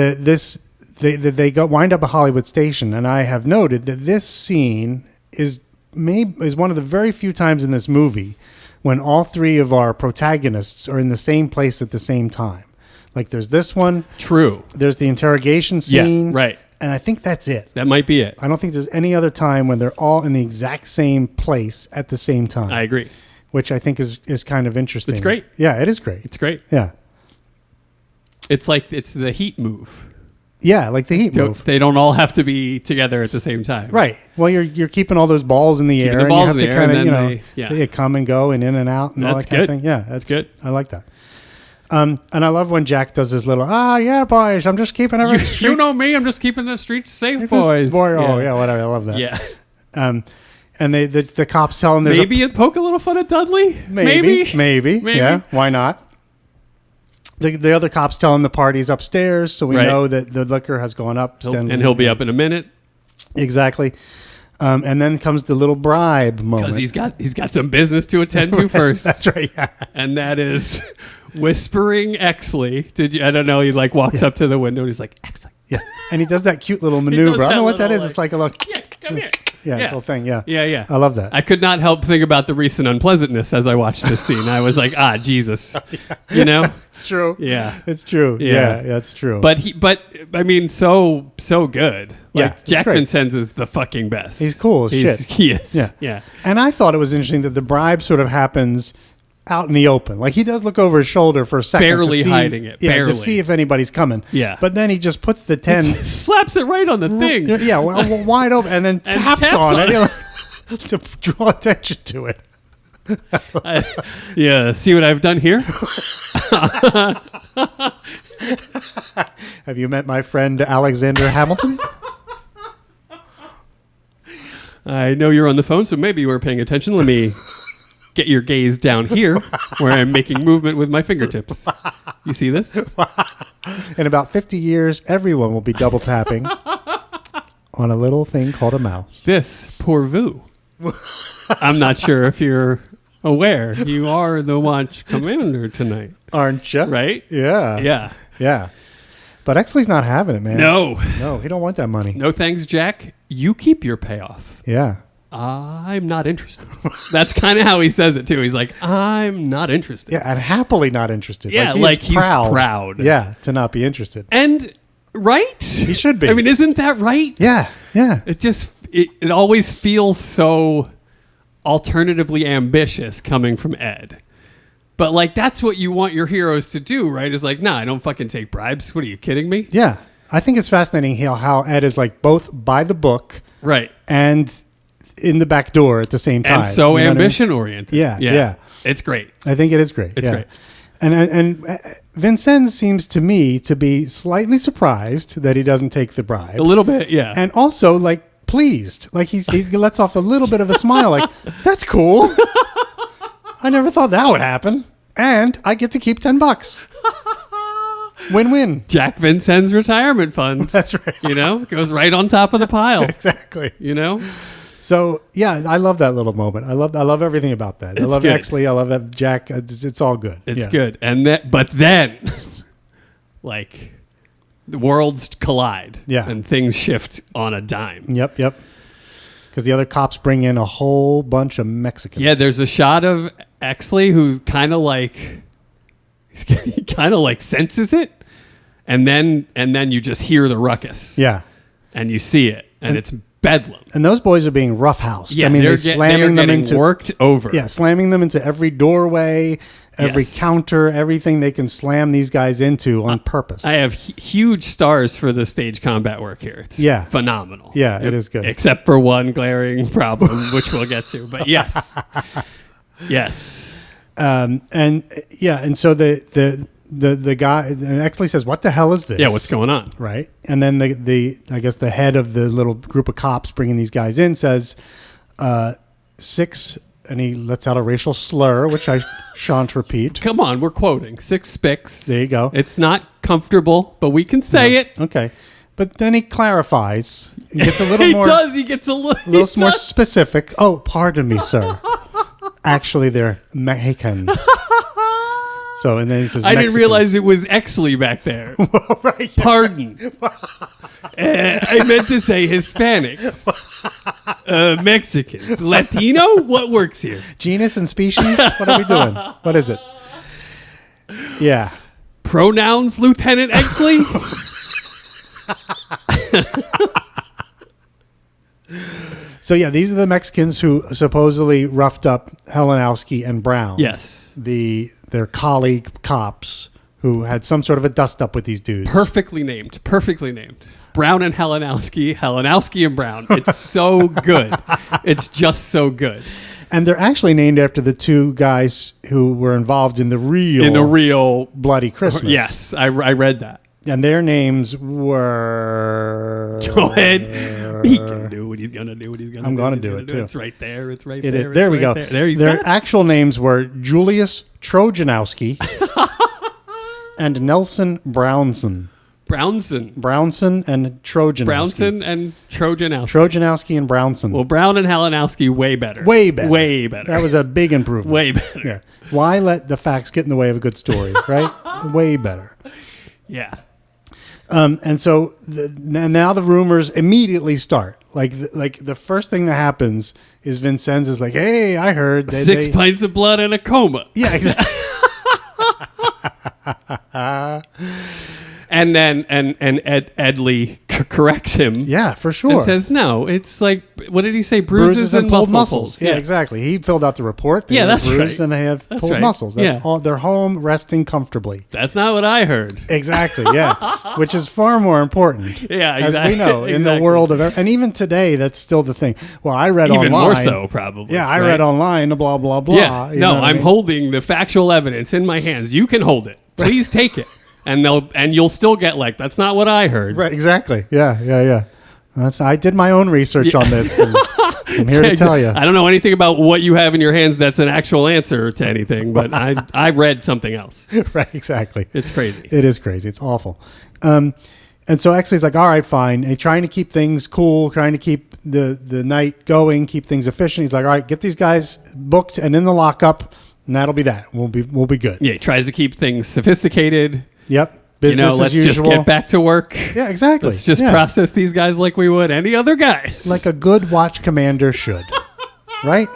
they wind up a Hollywood Station, and I have noted that this scene is one of the very few times in this movie when all three of our protagonists are in the same place at the same time. Like there's this one. True. There's the interrogation scene. Yeah, right. And I think that's it. That might be it. I don't think there's any other time when they're all in the exact same place at the same time. I agree. Which I think is kind of interesting. It's great. Yeah, it is great. It's great. Yeah. It's like it's the Heat move. Yeah, like the Heat move. They don't all have to be together at the same time. Right. Well, you're keeping all those balls in the air, and you have to kind of they come and go and in and out and all that kind of thing. Yeah, that's good. I like that. And I love when Jack does this little yeah, boys, I'm just keeping everything. You know me, I'm just keeping the streets safe, boys. Oh yeah, whatever. I love that. Yeah. And the cops tell him there's maybe poke a little fun at Dudley. Maybe. Yeah, why not? The other cops tell him the party's upstairs, so we know that the liquor has gone up. And he'll be up in a minute. Exactly. And then comes the little bribe moment. Because he's got some business to attend to first. That's right. Yeah. And that is whispering Exley. I don't know. He walks up to the window and he's like, Exley. Yeah. And he does that cute little maneuver. I don't know what that is. It's like a little. Yeah, come here. Yeah, little thing. Yeah. Yeah. I love that. I could not help think about the recent unpleasantness as I watched this scene. I was like, Jesus. You know? It's true. Yeah. It's true. Yeah, that's true. But I mean, so good. Jack great. Vincennes is the fucking best. He's cool as shit. He is. Yeah. And I thought it was interesting that the bribe sort of happens out in the open. Like he does look over his shoulder for a second. Barely hiding it. Yeah, to see if anybody's coming. Yeah. But then he just puts the 10. Slaps it right on the thing. Yeah, wide open and then taps on it to draw attention to it. See what I've done here? Have you met my friend Alexander Hamilton? I know you're on the phone, so maybe you weren't paying attention. Let me get your gaze down here where I'm making movement with my fingertips. You see this? In about 50 years, everyone will be double tapping on a little thing called a mouse. This, pour vous. I'm not sure if you're aware. You are the watch commander tonight. Aren't you? Right? Yeah. Yeah. Yeah. But Exley's not having it, man. No. No, he don't want that money. No thanks, Jack. You keep your payoff. Yeah. I'm not interested. That's kind of how he says it, too. He's like, I'm not interested. Yeah, and happily not interested. Yeah, he's proud. Yeah, to not be interested. And, right? He should be. I mean, isn't that right? Yeah, yeah. It always feels so alternatively ambitious coming from Ed. But, like, that's what you want your heroes to do, right? Is like, nah, I don't fucking take bribes. What, are you kidding me? Yeah. I think it's fascinating how Ed is, like, both by the book Right. and in the back door at the same time. And so You know what I mean? ambition-oriented. Yeah. It's great. I think it is great. It's great. And Vincennes seems to me to be slightly surprised that he doesn't take the bribe. A little bit, yeah. And also, like, pleased. Like, he lets off a little bit of a smile, like, that's cool. I never thought that would happen. And I get to keep $10. Win-win. Jack Vincennes retirement fund. That's right. You know, goes right on top of the pile. Exactly. You know? So, yeah, I love that little moment. I love everything about that. I love good. Exley. I love Jack. It's all good. It's good. And but then, like, the worlds collide. Yeah. And things shift on a dime. Yep. Because the other cops bring in a whole bunch of Mexicans. Yeah, there's a shot of Exley who kind of like senses it, and then you just hear the ruckus. Yeah. And you see it, and it's bedlam. And those boys are being roughhoused. Yeah, I mean, they're slamming them getting into worked over. Yeah, slamming them into every doorway, every Yes. counter, everything they can slam these guys into on purpose. I have huge stars for the stage combat work here. It's phenomenal. Yeah, it is good. Except for one glaring problem, which we'll get to. But yes. Yes. And so the guy, and Exley says, "What the hell is this?" Yeah, what's going on? Right. And then I guess the head of the little group of cops bringing these guys in says, 6, and he lets out a racial slur, which I shan't repeat. Come on, we're quoting 6 spics. There you go. It's not comfortable, but we can say it. Okay. But then he clarifies. He gets a little He more. does. He gets a little more specific. Oh, pardon me, sir. Actually, they're Mexican. So, and then he says, I didn't Mexicans. realize it was Exley back there. Right, yeah. Pardon. I meant to say Hispanics, Mexicans, Latino. What works here? Genus and species? What are we doing? What is it? Yeah. Pronouns, Lieutenant Exley. So, yeah, these are the Mexicans who supposedly roughed up Helenowski and Brown. Yes. Their colleague cops who had some sort of a dust-up with these dudes. Perfectly named. Brown and Helenowski and Brown. It's so good. It's just so good. And they're actually named after the two guys who were involved in the real Bloody Christmas. Yes, I read that. And their names were... Go ahead. He can do what he's going to do. I'm going to do it, too. It's right there. It's right It there. is. There we right go. There he's Their got it. actual names were Julius Trojanowski and Nelson Brownson. Brownson and Trojanowski. Brownson and Trojanowski. Trojanowski and Brownson. Well, Brown and Helenowski, way better. Way better. Way better. That was a big improvement. Way better. Yeah. Why let the facts get in the way of a good story, right? Way better. Yeah. And so now the rumors immediately start. Like the first thing that happens is Vincennes is like, "Hey, I heard that 6 pints of blood and a coma." Yeah, exactly. And then Edley corrects him. Yeah, for sure. And says, no, it's like, what did he say? Bruises and pulled muscles. Yeah, exactly. He filled out the report. They Yeah, were that's bruised right. And they have That's pulled right. muscles. That's Yeah. all. They're home resting comfortably. That's not what I heard. Exactly. Yeah, which is far more important. Yeah, as exactly. we know in the Exactly. world of, and even today, that's still the thing. Well, I read Even online. more so, probably. Yeah, I right? read online. Blah blah blah. Yeah. You No, know what I I'm mean? holding the factual evidence in my hands. You can hold it. Please take it. And you'll still get like, that's not what I heard. Right. Exactly. Yeah. I did my own research on this. And I'm here to tell you. I don't know anything about what you have in your hands that's an actual answer to anything, but I read something else. Right, exactly. It's crazy. It is crazy. It's awful. And so Exley's like, all right, fine. And trying to keep things cool, trying to keep the night going, keep things efficient. He's like, all right, get these guys booked and in the lockup, and that'll be that. We'll be good. Yeah, he tries to keep things sophisticated. Yep. Business let's as usual. just get back to work. Yeah, exactly. Let's just process these guys like we would any other guys. Like a good watch commander should. Right?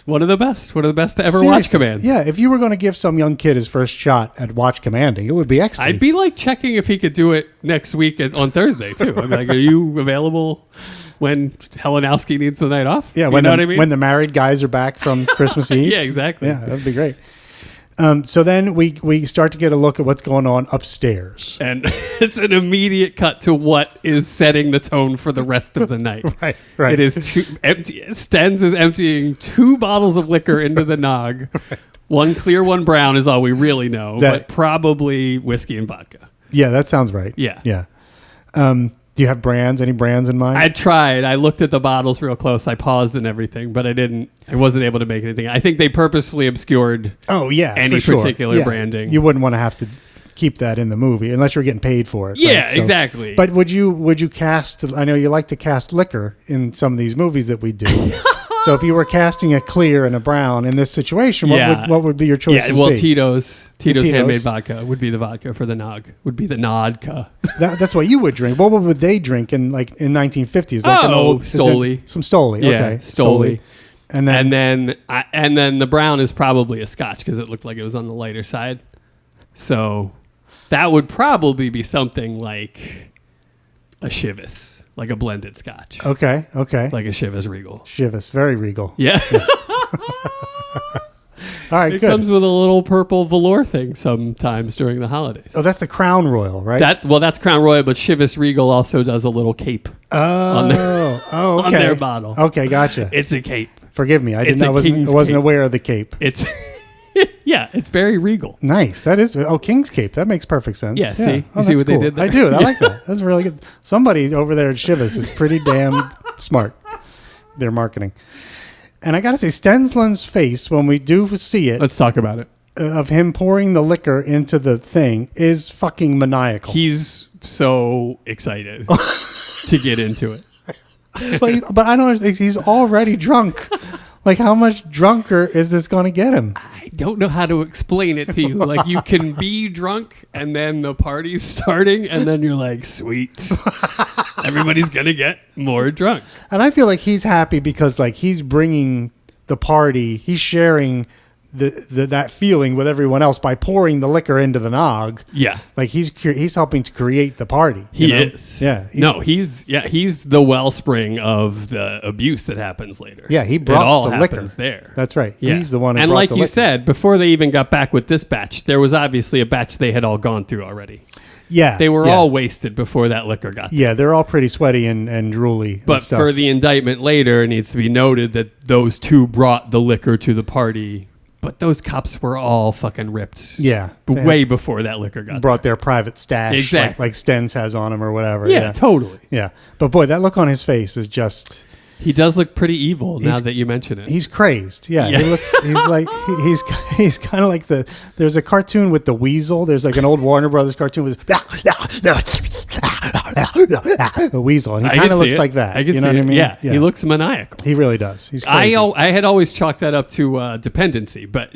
One of the best to ever Seriously. watch command. Yeah, if you were going to give some young kid his first shot at watch commanding, it would be Exley. I'd be like checking if he could do it next week on Thursday too. I'm like, are you available when Helenowski needs the night off? Yeah, you know what I mean? When the married guys are back from Christmas Eve. Yeah, exactly. Yeah, that'd be great. So then we start to get a look at what's going on upstairs. And it's an immediate cut to what is setting the tone for the rest of the night. Right. It is empty. Stens is emptying 2 bottles of liquor into the nog. Right. One clear, one brown is all we really know, but probably whiskey and vodka. Yeah, that sounds right. Yeah. Yeah. Do you have brands? Any brands in mind? I tried. I looked at the bottles real close. I paused and everything, but I wasn't able to make anything. I think they purposefully obscured any particular branding. You wouldn't want to have to keep that in the movie unless you're getting paid for it. Yeah, right? So, exactly. But would you cast, I know you like to cast liquor in some of these movies that we do. So if you were casting a clear and a brown in this situation, what would be your choices? Yeah, well, be? Tito's handmade vodka would be the vodka for the nog. Would be the nodka. That's what you would drink. What would they drink in 1950s? Like an old Stoli. Some Stoli. Yeah, okay, Stoli. And then the brown is probably a Scotch because it looked like it was on the lighter side. So that would probably be something like a Chivas. Like a blended Scotch. Okay. Like a Chivas Regal. Chivas, very regal. Yeah. All right, it good. comes with a little purple velour thing sometimes during the holidays. Oh, that's the Crown Royal, right? That's Crown Royal, but Chivas Regal also does a little cape on their bottle. Okay, gotcha. It's a cape. Forgive me, I wasn't aware of the cape. It's yeah, it's very regal. Nice. That is King's Cape. That makes perfect sense. Yeah, see? Oh, You see what cool. they did there? I do. I like that. That's really good. Somebody over there at Chivas is pretty damn smart. Their marketing. And I got to say, Stensland's face, when we do see it, Let's talk about it. Of him pouring the liquor into the thing, is fucking maniacal. He's so excited to get into it. But I don't understand. He's already drunk. Like, how much drunker is this going to get him? I don't know how to explain it to you. Like, you can be drunk and then the party's starting and then you're like, sweet. Everybody's going to get more drunk. And I feel like he's happy because, like, he's bringing the party. He's sharing that feeling with everyone else by pouring the liquor into the nog. Yeah. Like, he's helping to create the party. He is. Yeah. He's the wellspring of the abuse that happens later. Yeah, he brought it all the happens liquor. there. That's right. Yeah. He's the one who and brought like the you liquor. said, before they even got back with this batch, there was obviously a batch they had all gone through already. Yeah. They were all wasted before that liquor got there. Yeah, they're all pretty sweaty and drooly. But and stuff. for the indictment later, it needs to be noted that those two brought the liquor to the party. But those cops were all fucking ripped. Yeah. Way before that liquor got brought their private stash. Exactly. Like Stens has on him or whatever. Yeah, totally. Yeah. But boy, that look on his face is just... He does look pretty evil now that you mention it. He's crazed. Yeah. He's kind of like there's a cartoon with the weasel. There's like an old Warner Brothers cartoon with a weasel. And he kind of looks like that. I can you know see what I mean? Yeah. He looks maniacal. He really does. He's crazy. I had always chalked that up to dependency, but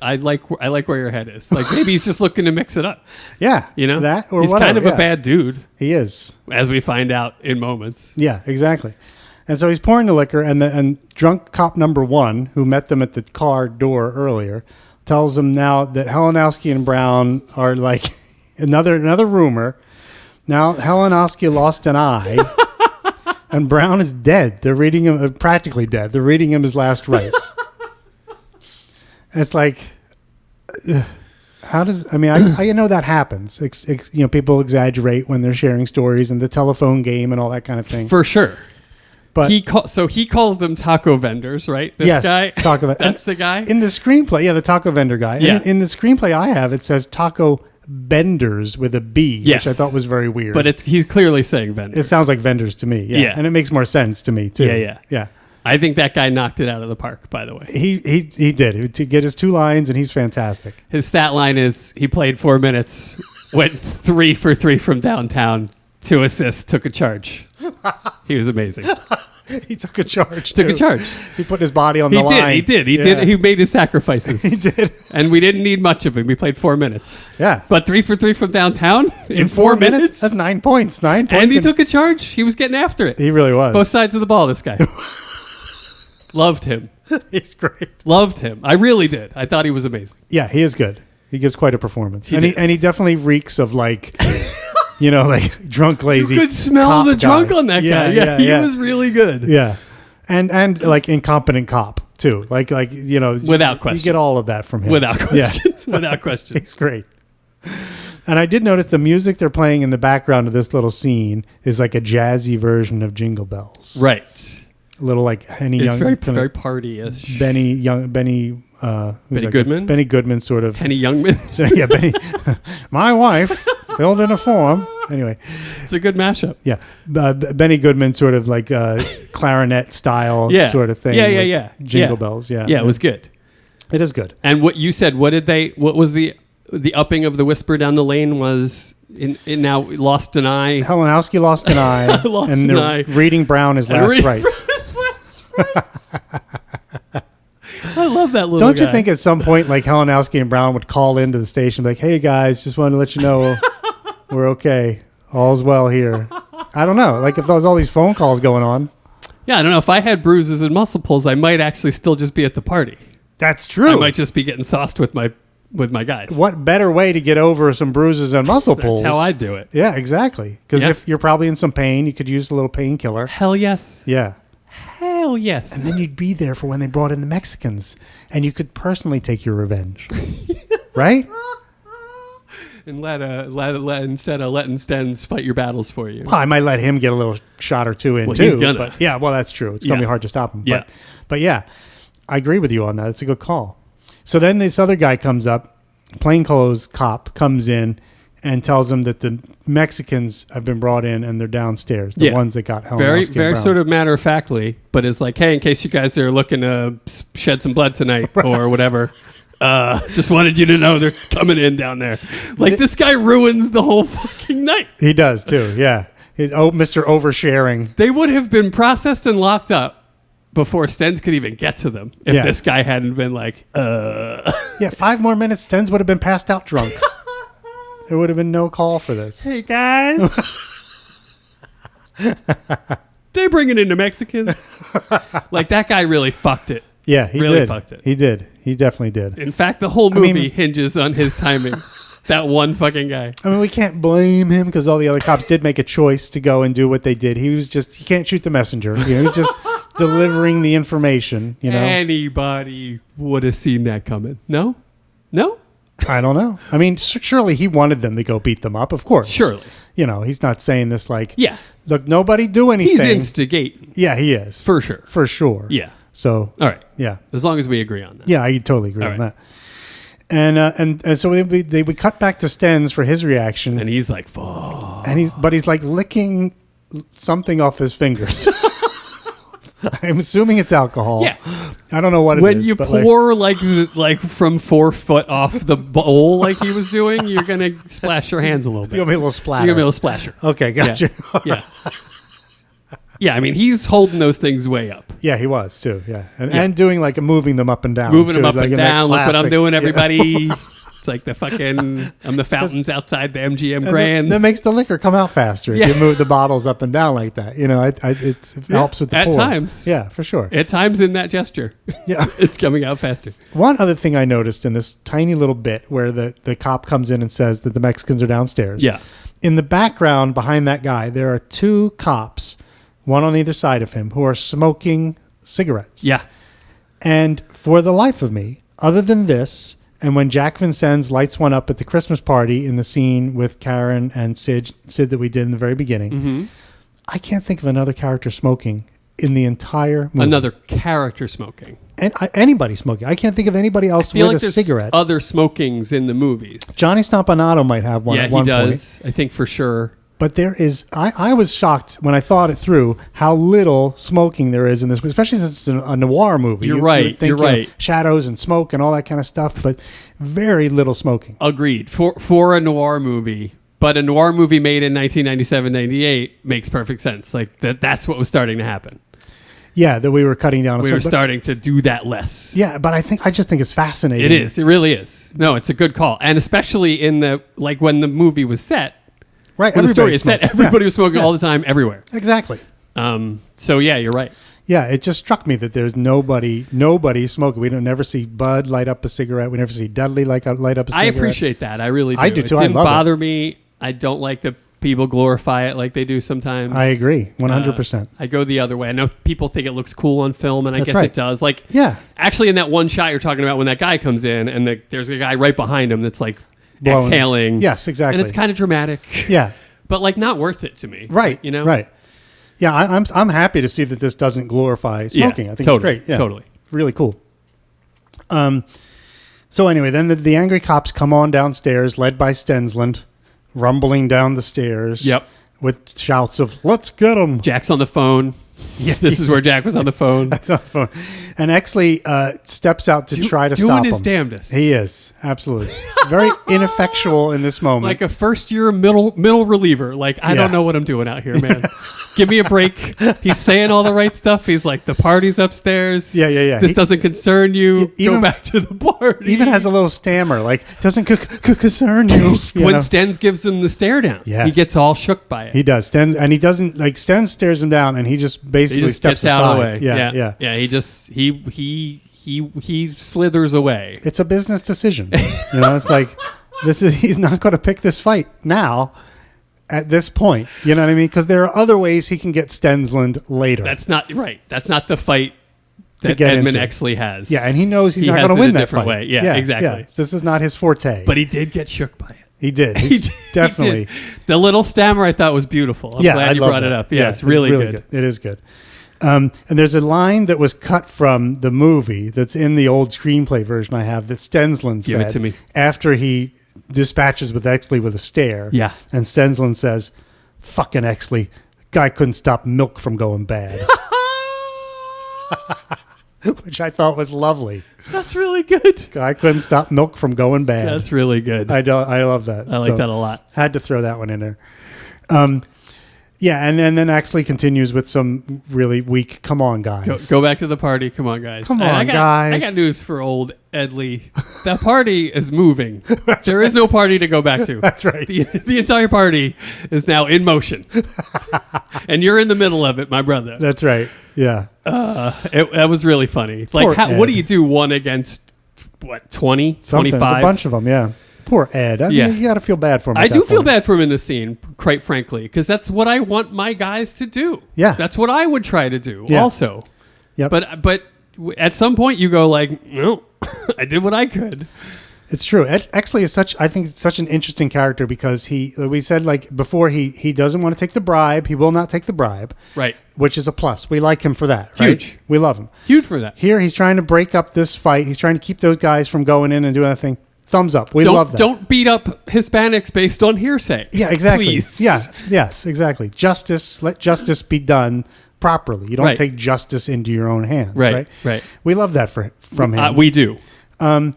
I like where your head is. Like maybe he's just looking to mix it up. Yeah. You know? That or he's whatever, kind of a bad dude. He is. As we find out in moments. Yeah, exactly. And so he's pouring the liquor, and drunk cop number 1, who met them at the car door earlier, tells them now that Helenowski and Brown are like another rumor. Now Helenowski lost an eye, and Brown is dead. They're reading him practically dead. They're reading him his last rites. It's like, how does? I mean, I know that happens. People exaggerate when they're sharing stories and the telephone game and all that kind of thing. For sure. But he calls them taco vendors, right? This guy, taco vendor. That's the guy in the screenplay. Yeah, the taco vendor guy. Yeah. In the screenplay I have, it says taco benders with a B, which I thought was very weird. But he's clearly saying vendors. It sounds like vendors to me. Yeah. And it makes more sense to me too. Yeah. I think that guy knocked it out of the park, by the way. He did. To get his 2 lines, and he's fantastic. His stat line is he played 4 minutes, went 3 for 3 from downtown, 2 assists, took a charge. He was amazing. He took a charge. Took a charge. He put his body on the line. He did. He made his sacrifices. He did. And we didn't need much of him. We played 4 minutes. Yeah. But 3 for 3 from downtown in 4 minutes? That's 9 points. 9 points. And he took a charge. He was getting after it. He really was. Both sides of the ball, this guy. Loved him. He's great. Loved him. I really did. I thought he was amazing. Yeah, he is good. He gives quite a performance. He and he definitely reeks of like, like drunk, lazy. You could smell cop the drunk guy. on that guy. Yeah, he was really good. Yeah. And like incompetent cop too. Like without question. You get all of that from him. Without question. Yeah. Without question. He's great. And I did notice the music they're playing in the background of this little scene is like a jazzy version of Jingle Bells. Right. A little like Henny It's Young. very party-ish. Benny Goodman? Benny Goodman sort of. Henny Youngman. So yeah, Benny. My wife filled in a form. Anyway. It's a good mashup. Yeah. Benny Goodman sort of like clarinet style sort of thing. Yeah. Jingle Bells. Yeah. Yeah, it was good. It is good. And what you said, what was the upping of the whisper down the lane was in now lost an eye. Helenowski lost an eye. Lost and an they're eye. reading Brown his last rites. I love that little Don't you guy. think at some point like Helenowski and Brown would call into the station like, hey guys, just wanted to let you know we're okay. All's well here. I don't know. Like if there was all these phone calls going on. Yeah, I don't know. If I had bruises and muscle pulls, I might actually still just be at the party. That's true. I might just be getting sauced with my guys. What better way to get over some bruises and muscle pulls? That's how I do it. Yeah, exactly. Because if you're probably in some pain, you could use a little painkiller. Hell yes. Yeah. Hell yes. And then you'd be there for when they brought in the Mexicans, and you could personally take your revenge, right? And instead of letting Stens fight your battles for you. Well, I might let him get a little shot or two in Well, too. he's gonna. But yeah, well, that's true. It's gonna be hard to stop him. Yeah. But yeah, I agree with you on that. It's a good call. So then this other guy comes up, plainclothes cop comes in and tells him that the Mexicans have been brought in and they're downstairs. The ones that got very sort of matter of factly, but it's like, hey, in case you guys are looking to shed some blood tonight or whatever, just wanted you to know they're coming in down there. Like this guy ruins the whole fucking night. He does too. Yeah, he's Mr. Oversharing. They would have been processed and locked up before Stens could even get to them if this guy hadn't been like, Yeah, 5 more minutes, Stens would have been passed out drunk. There would have been no call for this. Hey guys. They bringing in the Mexicans. Like that guy really fucked it. Yeah, he really did. Fucked it. He did. He definitely did. In fact, the whole movie hinges on his timing. That one fucking guy. I mean, we can't blame him because all the other cops did make a choice to go and do what they did. He can't shoot the messenger. He's just delivering the information, Anybody would have seen that coming. No? I don't know. I mean, surely he wanted them to go beat them up, of course. Surely. He's not saying this like, Yeah. Look, nobody do anything. He's instigating. Yeah, he is. For sure. For sure. Yeah. So. All right. Yeah. As long as we agree on that. Yeah, I totally agree on that. And so they would cut back to Stens for his reaction. And he's like, fuck. But he's like licking something off his fingers. I'm assuming it's alcohol. Yeah. I don't know what it is. When you but pour like from 4 foot off the bowl like he was doing, you're going to splash your hands a little bit. You're going to be a little splatter. You're going to be a little splasher. Okay, gotcha. Yeah. Yeah, I mean, he's holding those things way up. Yeah, he was too. Yeah. And doing like moving them up and down. Moving them too, up like and in that down. Look what I'm classic- doing, everybody. It's like the fucking, I'm the fountains outside the MGM Grand. That makes the liquor come out faster Yeah. if you move the bottles up and down like that. It helps with the at pour. times. Yeah, for sure. At times in that gesture. Yeah. It's coming out faster. One other thing I noticed in this tiny little bit where the cop comes in and says that the Mexicans are downstairs. Yeah. In the background behind that guy, there are 2 cops, one on either side of him, who are smoking cigarettes. Yeah. And for the life of me, other than this, and when Jack Vincennes lights one up at the Christmas party in the scene with Karen and Sid that we did in the very beginning, I can't think of another character smoking in the entire movie. Another character smoking. And anybody smoking. I can't think of anybody else with a there's cigarette. other smokings in the movies. Johnny Stompanato might have one Yeah, at one he point. does. I think for sure. But there is, I was shocked when I thought it through how little smoking there is in this, especially since it's a noir movie. You're You right. would think, You're right. Shadows and smoke and all that kind of stuff, but very little smoking. Agreed. For a noir movie, but a noir movie made in 1997, 98 makes perfect sense. Like that's what was starting to happen. Yeah, that we were cutting down. We were starting to do that less. Yeah, but I just think it's fascinating. It is. It really is. No, it's a good call. And especially in when the movie was set. Right. When the story is set, smokes. everybody was smoking Yeah. all the time, everywhere. Exactly. So yeah, you're right. Yeah, it just struck me that there's nobody smoking. We don't never see Bud light up a cigarette. We never see Dudley light up a cigarette. I appreciate that. I really do. I do too. It I didn't love it. bother me. I don't like that people glorify it like they do sometimes. I agree, 100%. I go the other way. I know people think it looks cool on film, and I That's guess right. it does. Like, Yeah. actually, in that one shot you're talking about, when that guy comes in, and there's a guy right behind him that's like Blowing. exhaling. Yes, exactly. And it's kind of dramatic. Yeah. But like not worth it to me. Right. You know? Right. Yeah, I'm happy to see that this doesn't glorify smoking. I think totally, it's great. Yeah. Totally. Really cool. So anyway, then the angry cops come on downstairs, led by Stensland, rumbling down the stairs. Yep. With shouts of "Let's get him!" Jack's on the phone. Yeah. This is where Jack was on the phone. That's on the phone. And Exley steps out to try to doing stop his him. damnedest. He is absolutely very ineffectual in this moment. Like a first-year middle reliever. Like, I Yeah. don't know what I'm doing out here, man. Give me a break. He's saying all the right stuff. He's like, the party's upstairs. Yeah. This doesn't concern you. Even- Go back to the party. Even has a little stammer, like doesn't concern you. you when know? Stens gives him the stare down, Yes. he gets all shook by it. He does. Stens, and he doesn't like Stens stares him down, and he just basically He just steps gets aside. out of the way. Yeah. He just he slithers away. It's a business decision. It's like he's not going to pick this fight now. At this point, you know what I mean? Because there are other ways he can get Stensland later. That's not right. That's not the fight that get Edmund into. Exley has. Yeah, and he knows he's He not has going it to win a that different fight. way. Yeah, exactly. Yeah. This is not his forte. But he did get shook by it. He did. He He's did. definitely. He did. The little stammer I thought was beautiful. I'm glad I you love brought that. it up. Yeah, it's really good. It is good. And there's a line that was cut from the movie that's in the old screenplay version I have that Stensland said Give it to me. after he dispatches with Exley with a stare. Yeah. And Stensland says, "Fucking Exley, guy couldn't stop milk from going bad," which I thought was lovely. That's really good. Guy couldn't stop milk from going bad. That's really good. I love that. I like that a lot. Had to throw that one in there. Yeah, and then Exley continues with some really weak, come on, guys. Go back to the party. Come on, guys. Come And on, guys. I got news for old Edley. That party is moving. There is no party to go back to. That's right. The entire party is now in motion. And you're in the middle of it, my brother. That's right. Yeah. That was really funny. Like, Poor what do Ed. you do one against, 20, Something. 25? A bunch of them, yeah. Poor Ed. I Yeah. mean, you got to feel bad for him. I at do that feel point. bad for him in this scene, quite frankly, because that's what I want my guys to do. Yeah. That's what I would try to do Yeah. also. Yep. But at some point you go like, no, I did what I could. It's true. Exley is such an interesting character because we said like before, he doesn't want to take the bribe. He will not take the bribe. Right. Which is a plus. We like him for that. Right? Huge. We love him. Huge for that. Here, he's trying to break up this fight. He's trying to keep those guys from going in and doing anything. Thumbs up. We love that. Don't beat up Hispanics based on hearsay. Yeah, exactly. Please. Yeah, yes, exactly. Let justice be done properly. You don't Right. take justice into your own hands. Right, Right. right. We love that from him. We do. And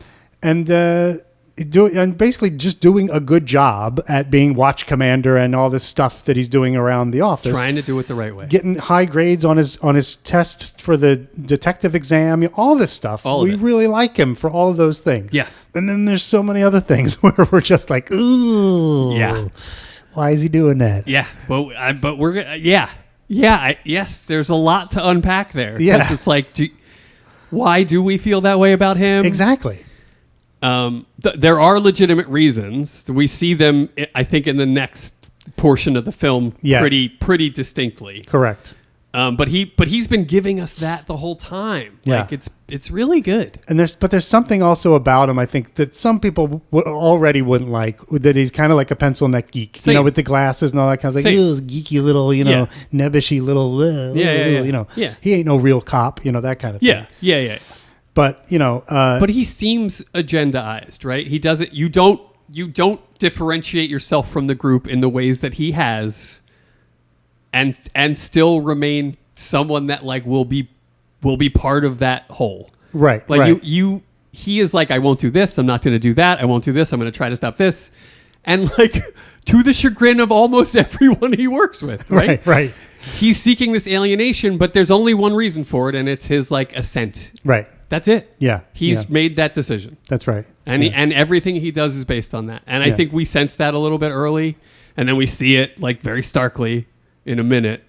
basically just doing a good job at being watch commander and all this stuff that he's doing around the office. Trying to do it the right way. Getting high grades on his test for the detective exam, all this stuff. All of we it. really like him for all of those things. Yeah. And then there's so many other things where we're just like, ooh. Yeah. Why is he doing that? Yeah, but we're yes. There's a lot to unpack there. 'Cause Yeah. it's like, why do we feel that way about him? Exactly. There are legitimate reasons. We see them, I think, in the next portion of the film, Yeah. pretty distinctly. Correct. But he's been giving us that the whole time. Yeah. Like it's really good. And there's something also about him, I think, that some people already wouldn't like, that he's kind of like a pencil neck geek, Same. with the glasses and all that kind of like, Same. "Ew, geeky little, Yeah. nebbishy little, Yeah. Yeah. he ain't no real cop, that kind of thing. Yeah. But, But he seems agendaized, right? He doesn't. You don't don't differentiate yourself from the group in the ways that he has, and still remain someone that like will be part of that whole. Right. Like right. he is like, I won't do this. I'm not going to do that. I won't do this. I'm going to try to stop this. And like to the chagrin of almost everyone he works with. Right. Right. He's seeking this alienation, but there's only one reason for it. And it's his like assent. Right. That's it. Yeah. He's made that decision. That's right. And and everything he does is based on that. And I think we sense that a little bit early, and then we see it like very starkly in a minute.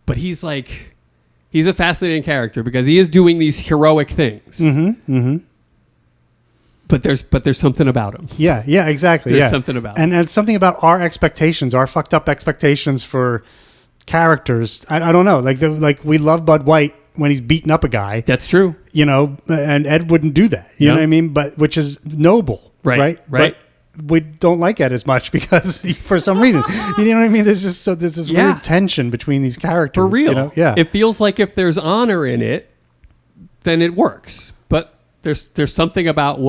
But he's a fascinating character because he is doing these heroic things. Mm-hmm. Mm-hmm. But there's something about him. Yeah. Yeah. Exactly. There's something about him. And something about our expectations, our fucked up expectations for characters. I don't know. Like we love Bud White when he's beating up a guy. That's true. You know, and Ed wouldn't do that. You know what I mean? But which is noble. Right. But we don't like Ed as much because for some reason, you know what I mean? There's this weird tension between these characters. For real. You know? Yeah. It feels like if there's honor in it, then it works. But there's something about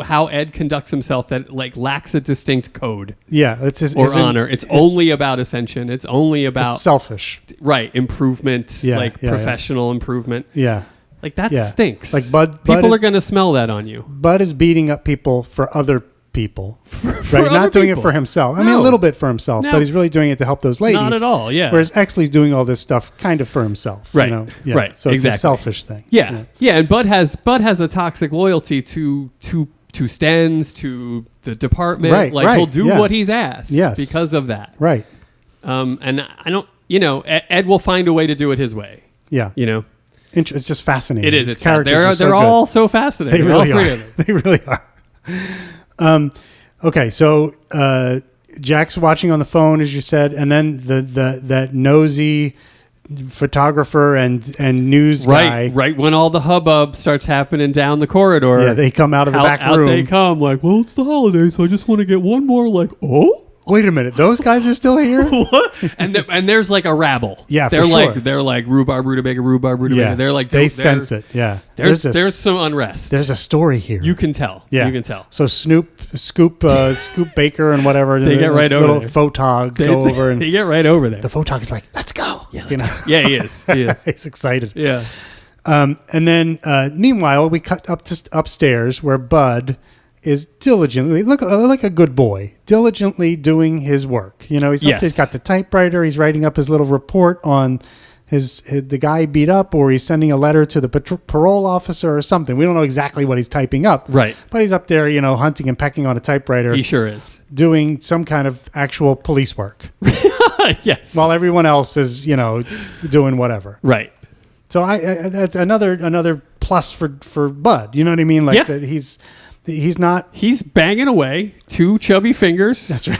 how Ed conducts himself that like lacks a distinct code. Yeah, it's honor. It's only about ascension. It's only about selfish. Right, improvement, professional improvement. Yeah. Like that stinks. Like Bud people are going to smell that on you. Bud is beating up people for other people, for right? Not doing it for himself. I mean, a little bit for himself, but he's really doing it to help those ladies. Not at all. Yeah. Whereas Exley's doing all this stuff kind of for himself. Right. You know? Yeah. Right. So it's exactly. a selfish thing. Yeah. And Bud has a toxic loyalty to Stens, to the department. Right. Like he'll do what he's asked. Yes. Because of that. Right. And I don't. Ed will find a way to do it his way. Yeah. You know. It's just fascinating. It is. It's they're all so fascinating. They really all are. They really are. Okay, so Jack's watching on the phone, as you said, and then that nosy photographer and news guy. Right when all the hubbub starts happening down the corridor. Yeah, they come out of the back room. Out they come like, well, it's the holidays, so I just want to get one more. Like, oh. Wait a minute, those guys are still here? What? And there's like a rabble. Yeah, they're for like sure. They're like rhubarb rutabaga. Yeah, They're like they sense it. Yeah, there's some unrest. There's a story here. You can tell. Yeah, you can tell. So Scoop Baker and whatever. They get right over little there. photog go over and they get right over there. The photog is like, let's go. Yeah, yeah, he is. He's excited. Yeah. And then meanwhile, we cut up to upstairs where Bud is diligently, look like a good boy, diligently doing his work. You know, he's got the typewriter. He's writing up his little report on the guy beat up, or he's sending a letter to the parole officer or something. We don't know exactly what he's typing up. Right. But he's up there, you know, hunting and pecking on a typewriter. He sure is. Doing some kind of actual police work. Yes. While everyone else is, you know, doing whatever. Right. So that's another plus for Bud. You know what I mean? Like that he's banging away, two chubby fingers. That's right.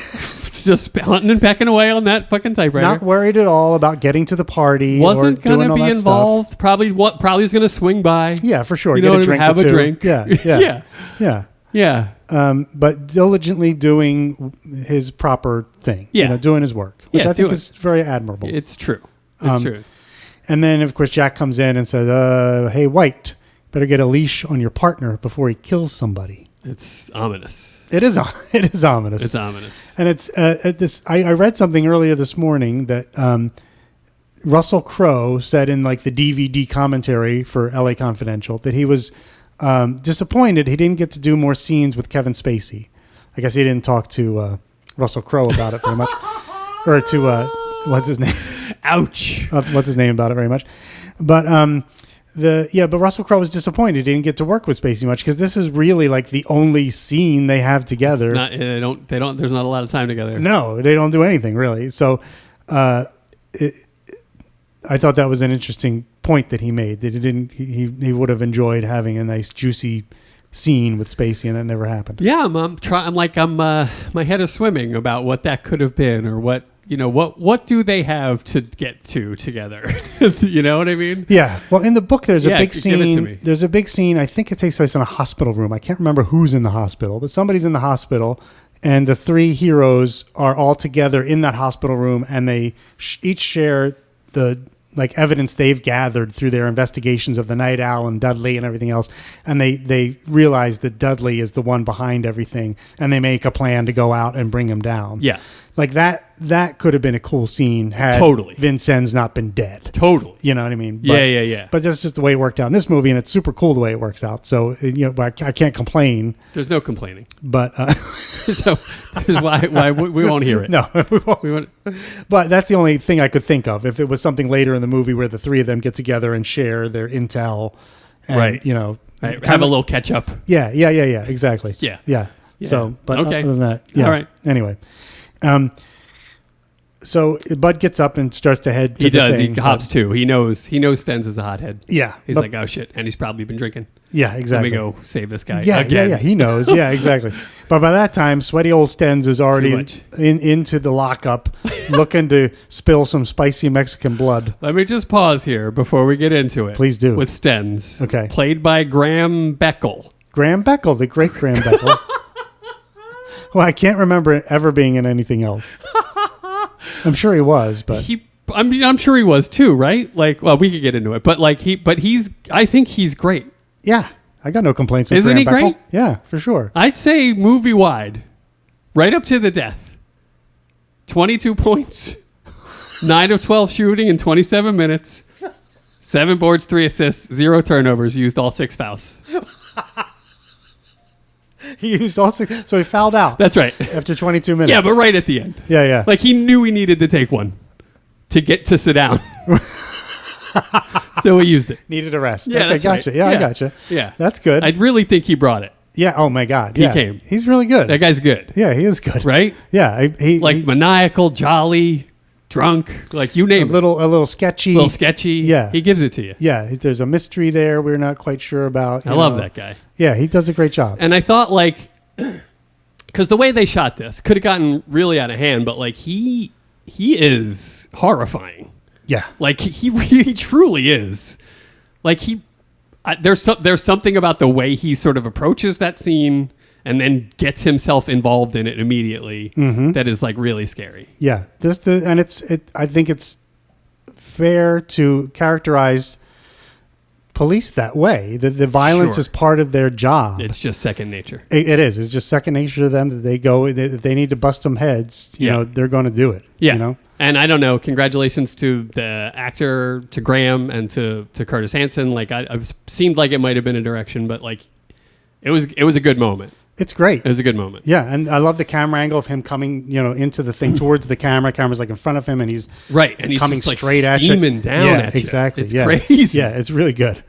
Just hunting and pecking away on that fucking typewriter. Not worried at all about getting to the party. Wasn't going to be involved. Stuff. Probably was going to swing by. Yeah, for sure. You Get know, a drink have or a two. drink. Yeah. But diligently doing his proper thing. Yeah. You know, doing his work, which I think is very admirable. It's true. It's true. And then, of course, Jack comes in and says, hey, White, better get a leash on your partner before he kills somebody. It's ominous. It is ominous. It's ominous. And it's I read something earlier this morning that Russell Crowe said in like the DVD commentary for LA Confidential that he was disappointed he didn't get to do more scenes with Kevin Spacey. I guess he didn't talk to Russell Crowe about it very much, or to what's his name? Ouch. What's his name about it very much, but but Russell Crowe was disappointed he didn't get to work with Spacey much because this is really like the only scene they have together. They don't. There's not a lot of time together. No, they don't do anything really. So, I thought that was an interesting point that he made that he would have enjoyed having a nice juicy scene with Spacey, and that never happened. Yeah, my head is swimming about what that could have been, or what. You know, what do they have to get to together? You know what I mean? Yeah. Well, in the book, there's a big scene. Give it to me. There's a big scene. I think it takes place in a hospital room. I can't remember who's in the hospital, but somebody's in the hospital, and the three heroes are all together in that hospital room, and they each share the like evidence they've gathered through their investigations of the Night Owl and Dudley and everything else, and they realize that Dudley is the one behind everything, and they make a plan to go out and bring him down. Yeah. Like that could have been a cool scene had Totally. Vincennes not been dead. Totally. You know what I mean? Yeah. But that's just the way it worked out in this movie, and it's super cool the way it works out. So I can't complain. There's no complaining. But So that is why we won't hear it. no, we won't. We won't. But that's the only thing I could think of. If it was something later in the movie where the three of them get together and share their intel, and, Right. Kind Have a of- little catch up. Yeah, exactly. Yeah. So, but Okay. other than that, yeah. All right. Anyway, so Bud gets up and starts to head to He the does. thing. He hops too. He knows Stenz is a hothead. Yeah. He's but- like, oh shit, and he's probably been drinking. yeah, exactly. Let me go save this guy. Yeah, again. yeah. He knows. Yeah, exactly. But by that time, sweaty old Stenz is already much. into the lockup, looking to spill some spicy Mexican blood. Let me just pause here before we get into it. Please do. With Stenz. Okay. Played by Graham Beckel. Graham Beckel, the great Graham Beckel. Well, I can't remember it ever being in anything else. I'm sure he was, but I'm sure he was too, right? Like, well, we could get into it, but I think he's great. yeah, I got no complaints with Isn't Graham he Beckel. great? Yeah, for sure. I'd say movie wide, right up to the death. 22 points, 9 of 12 shooting in 27 minutes, 7 boards, 3 assists, 0 turnovers, used all 6 fouls. He used all six, so he fouled out. That's right. After 22 minutes. Yeah, but right at the end. Yeah. Like he knew he needed to take one to get to sit down. So he used it. Needed a rest. Yeah, okay, that's gotcha. right. Yeah, I Yeah. gotcha. Yeah. That's good. I really think he brought it. yeah. Oh my God. He Yeah. came. He's really good. That guy's good. Yeah, he is good. Right? Yeah. He Maniacal, jolly, drunk, like you a name it. little sketchy. A little sketchy. Yeah. He gives it to you. Yeah. There's a mystery there we're not quite sure about. I love that guy. Yeah, he does a great job. And I thought because the way they shot this could have gotten really out of hand, but he is horrifying. Yeah. Like he really truly is. Like there's something about the way he sort of approaches that scene and then gets himself involved in it immediately that is like really scary. Yeah. I think it's fair to characterize police that way. The violence Sure. is part of their job. It's just second nature. It is. It's just second nature to them that they go. If they need to bust some heads, you Yeah. know, they're going to do it. Yeah. You know. And I don't know. Congratulations to the actor, to Graham, and to Curtis Hanson. Like I seemed like it might have been a direction, but like it was a good moment. It's great. It was a good moment. Yeah, and I love the camera angle of him coming, into the thing towards the camera. Camera's like in front of him, and he's Right, and he's coming just, like, straight at you. steaming down Yeah, at you. exactly. It's yeah. crazy. Yeah, it's really good.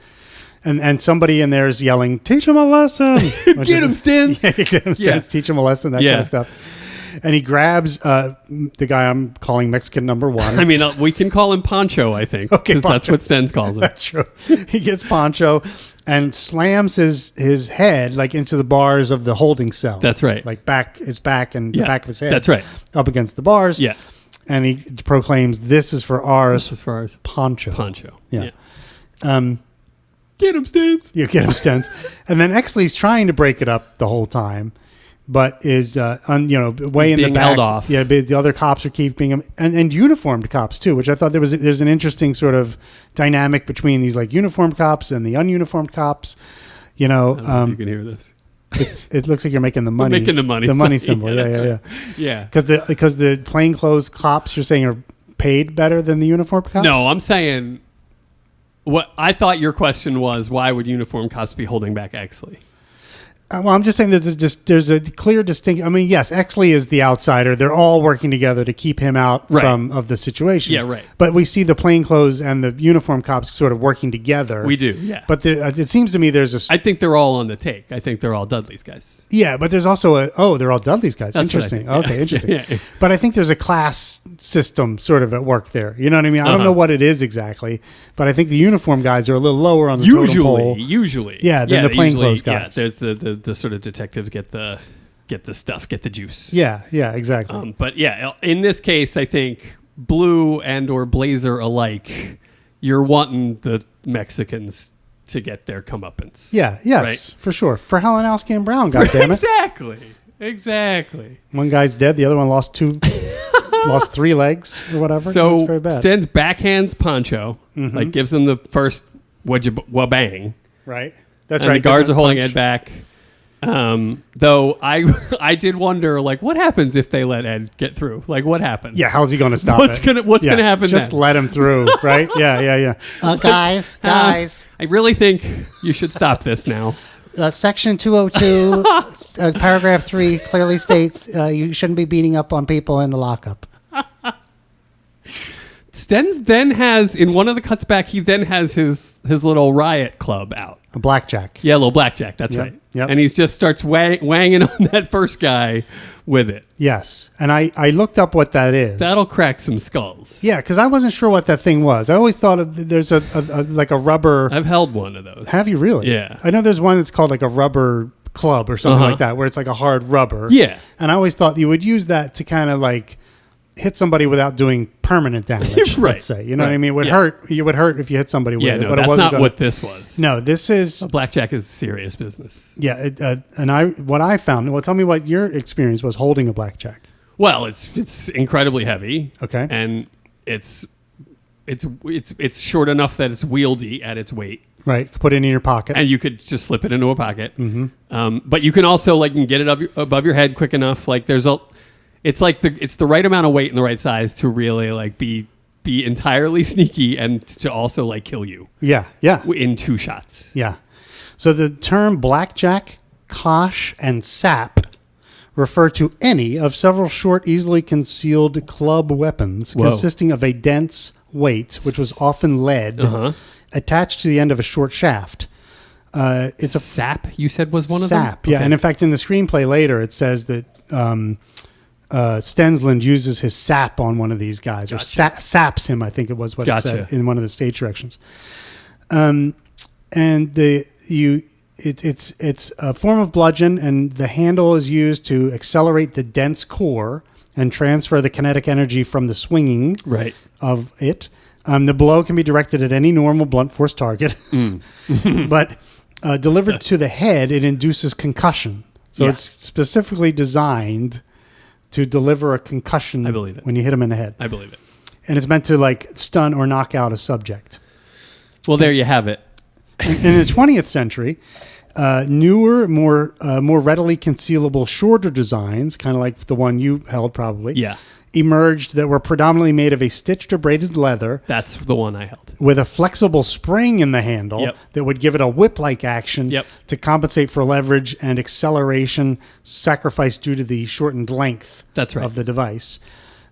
And somebody in there is yelling, "Teach him a lesson! Get him, Stins!" Yeah, get him, Stins! Yeah. Teach him a lesson!" That Yeah. kind of stuff. And he grabs the guy I'm calling Mexican number one. I mean, we can call him Poncho, I think, Okay, because that's Poncho. what Stens calls him. That's true. He gets Poncho and slams his head like into the bars of the holding cell. That's right. Like his back and the Yeah, back of his head. that's right. Up against the bars. Yeah, And he proclaims, "This is for ours, as far as Poncho." Poncho. Yeah. Get him, Stens. You get him, Stens. And then Exley's trying to break it up the whole time, but is way He's in the being back. held off. Yeah, but the other cops are keeping him, and uniformed cops too, which I thought there's an interesting sort of dynamic between these like uniformed cops and the ununiformed cops. I don't know if you can hear this. It looks like you're making the money. Making the money The money sign. symbol. Yeah, Yeah. that's Yeah. Because the plainclothes cops you're saying are paid better than the uniformed cops. No, I'm saying what I thought your question was: why would uniform cops be holding back Exley? Well, I'm just saying that there's a clear distinction. I mean, yes, Exley is the outsider. They're all working together to keep him out Right. of the situation. Yeah, right. But we see the plainclothes and the uniform cops sort of working together. We do, yeah. But it seems to me there's I think they're all on the take. I think they're all Dudley's guys. but there's also they're all Dudley's guys. That's what I Interesting. think, yeah. Okay, interesting. Yeah. But I think there's a class system sort of at work there. You know what I mean? I don't know what it is exactly, but I think the uniform guys are a little lower on the totem pole. Usually, Yeah, than the they plainclothes usually- guys. Yeah, there's the sort of detectives get the stuff, get the juice. Yeah, exactly. But yeah, in this case, I think blue and or blazer alike, you're wanting the Mexicans to get their comeuppance. Yes, right? for sure. For Helenowski and Brown, goddammit. Exactly. One guy's dead, the other one lost two lost 3 legs or whatever. So It's very bad. Sten's backhands Poncho, like gives him the first wabang. Right. That's And right. the guards are holding Punch. Ed back. Though I did wonder, like, what happens if they let Ed get through? Like, what happens? Yeah, how's he going to stop What's it? gonna happen Just then? let him through, right? Yeah. Guys, I really think you should stop this now. Section 202, paragraph 3 clearly states you shouldn't be beating up on people in the lockup. Sten's then has, in one of the cuts back, he then has his little riot club out. A blackjack. Yeah, little blackjack. That's Yep, right. yep. And he just starts wanging on that first guy with it. Yes. And I looked up what that is. That'll crack some skulls. Yeah, because I wasn't sure what that thing was. I always thought there's a like a rubber. I've held one of those. Have you really? Yeah. I know there's one that's called like a rubber club or something like that, where it's like a hard rubber. Yeah. And I always thought you would use that to kind of like hit somebody without doing permanent damage. Right. Let's say, you know what I Right. mean? It would Yeah. hurt. You would hurt if you hit somebody with Yeah, it. no, But it that's wasn't not what this was. No, this is. Blackjack is serious business. Yeah, what I found. Well, tell me what your experience was holding a blackjack. Well, it's incredibly heavy. Okay. And it's short enough that it's wieldy at its weight. Right, put it in your pocket. And you could just slip it into a pocket. Mm-hmm. But you can also like get it above your head quick enough. Like it's the right amount of weight and the right size to really like be entirely sneaky and to also like kill you. Yeah. In 2 shots. Yeah. So the term blackjack, kosh, and sap refer to any of several short, easily concealed club weapons consisting of a dense weight, which was often lead, attached to the end of a short shaft. It's a sap, you said, was one of them? sap. Yeah. Okay. And in fact, in the screenplay later, it says that Stensland uses his sap on one of these guys, or saps him, I think it was what it said in one of the stage directions. And it's a form of bludgeon, and the handle is used to accelerate the dense core and transfer the kinetic energy from the swinging of it. The blow can be directed at any normal blunt force target, but delivered to the head, it induces concussion. So it's specifically designed to deliver a concussion. I believe it. When you hit him in the head. I believe it. And it's meant to like stun or knock out a subject. Well, there you have it. In the 20th century, newer, more readily concealable, shorter designs, kind of like the one you held probably, emerged that were predominantly made of a stitched or braided leather. That's the one I held. With a flexible spring in the handle that would give it a whip-like action to compensate for leverage and acceleration sacrificed due to the shortened length of the device.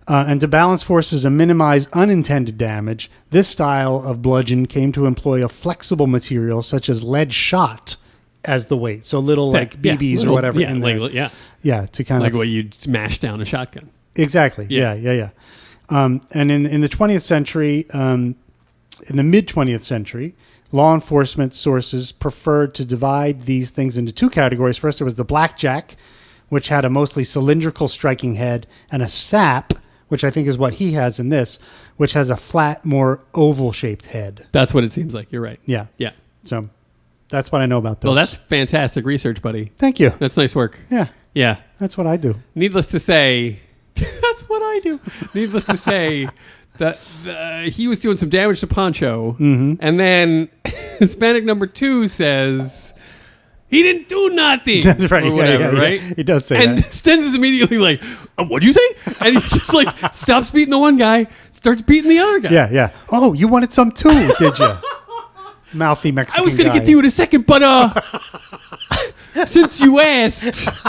And to balance forces and minimize unintended damage, this style of bludgeon came to employ a flexible material such as lead shot as the weight. So little like BBs or whatever in there. Yeah, to kind like of... what you'd smash down a shotgun. Exactly. Yeah. And in the 20th century, in the mid-20th century, law enforcement sources preferred to divide these things into 2 categories. First, there was the blackjack, which had a mostly cylindrical striking head, and a sap, which I think is what he has in this, which has a flat, more oval-shaped head. That's what it seems like. You're right. Yeah. So that's what I know about those. Well, that's fantastic research, buddy. Thank you. That's nice work. Yeah. That's what I do. Needless to say, that's what I do. Needless to say, that he was doing some damage to Poncho, and then Hispanic number 2 says he didn't do nothing. That's right. Or whatever, right? He does say and that. Stens is immediately like, what'd you say? And he just like stops beating the one guy, starts beating the other guy. Yeah. Oh, you wanted some too, did you? Mouthy Mexican I was going to get to you in a second, but since you asked,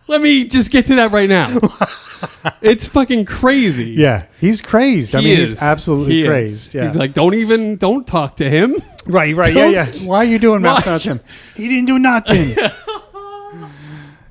let me just get to that right now. It's fucking crazy. Yeah, he's crazed. He's absolutely crazed. Yeah. He's like, don't talk to him. Right. Yeah. Why are you doing mouth on him? He didn't do nothing.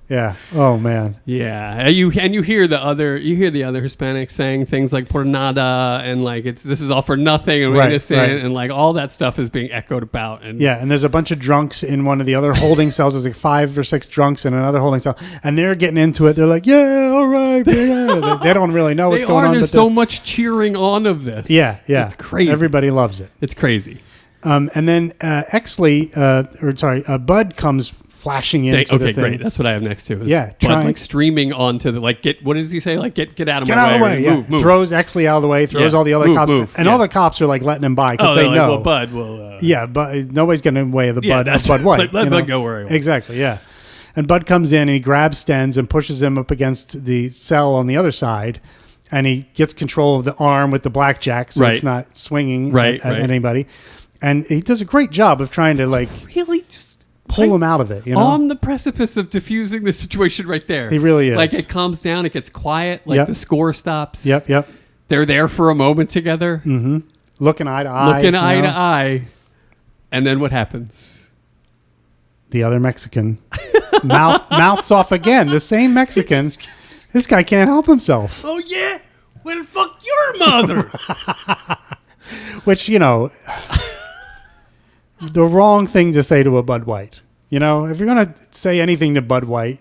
Yeah. Oh man. Yeah. You hear the other Hispanics saying things like por nada and like this is all for nothing and we're innocent and like all that stuff is being echoed about and and there's a bunch of drunks in one of the other holding cells. There's like 5 or 6 drunks in another holding cell and they're getting into it. They're like, yeah, all right, yeah. They don't really know what's going on. There's so much cheering on of this. Yeah. It's crazy. Everybody loves it. It's crazy. And then Bud comes flashing into the Okay, thing. great. That's what I have next to. Is Yeah, Bud, trying- like streaming onto the what does he say? Like get out of Get my out of the way. way. Yeah. Move. Throws Exley out of the way. Throws Yeah. all the other Move, cops, move. and Yeah. all the cops are like letting him by because Oh, they they're know. like, well, Bud will. Yeah, but nobody's getting in the way of the Yeah, Bud of that's- Bud White. let you Bud know? go where he wants. Exactly. Yeah. And Bud comes in and he grabs Stens and pushes him up against the cell on the other side, and he gets control of the arm with the blackjack, so Right. it's not swinging Right, at right. anybody. And he does a great job of trying to like Really just pull him out of it. You know, on the precipice of diffusing the situation right there. He really is. Like it calms down, it gets quiet, like Yep. the score stops. Yep. They're there for a moment together, Looking eye to eye. looking you eye know? to eye. And then what happens? The other Mexican mouths off again. The same Mexican. This guy can't help himself. Oh yeah? Well, fuck your mother. Which, you know, the wrong thing to say to a Bud White. You know, if you're gonna say anything to Bud White,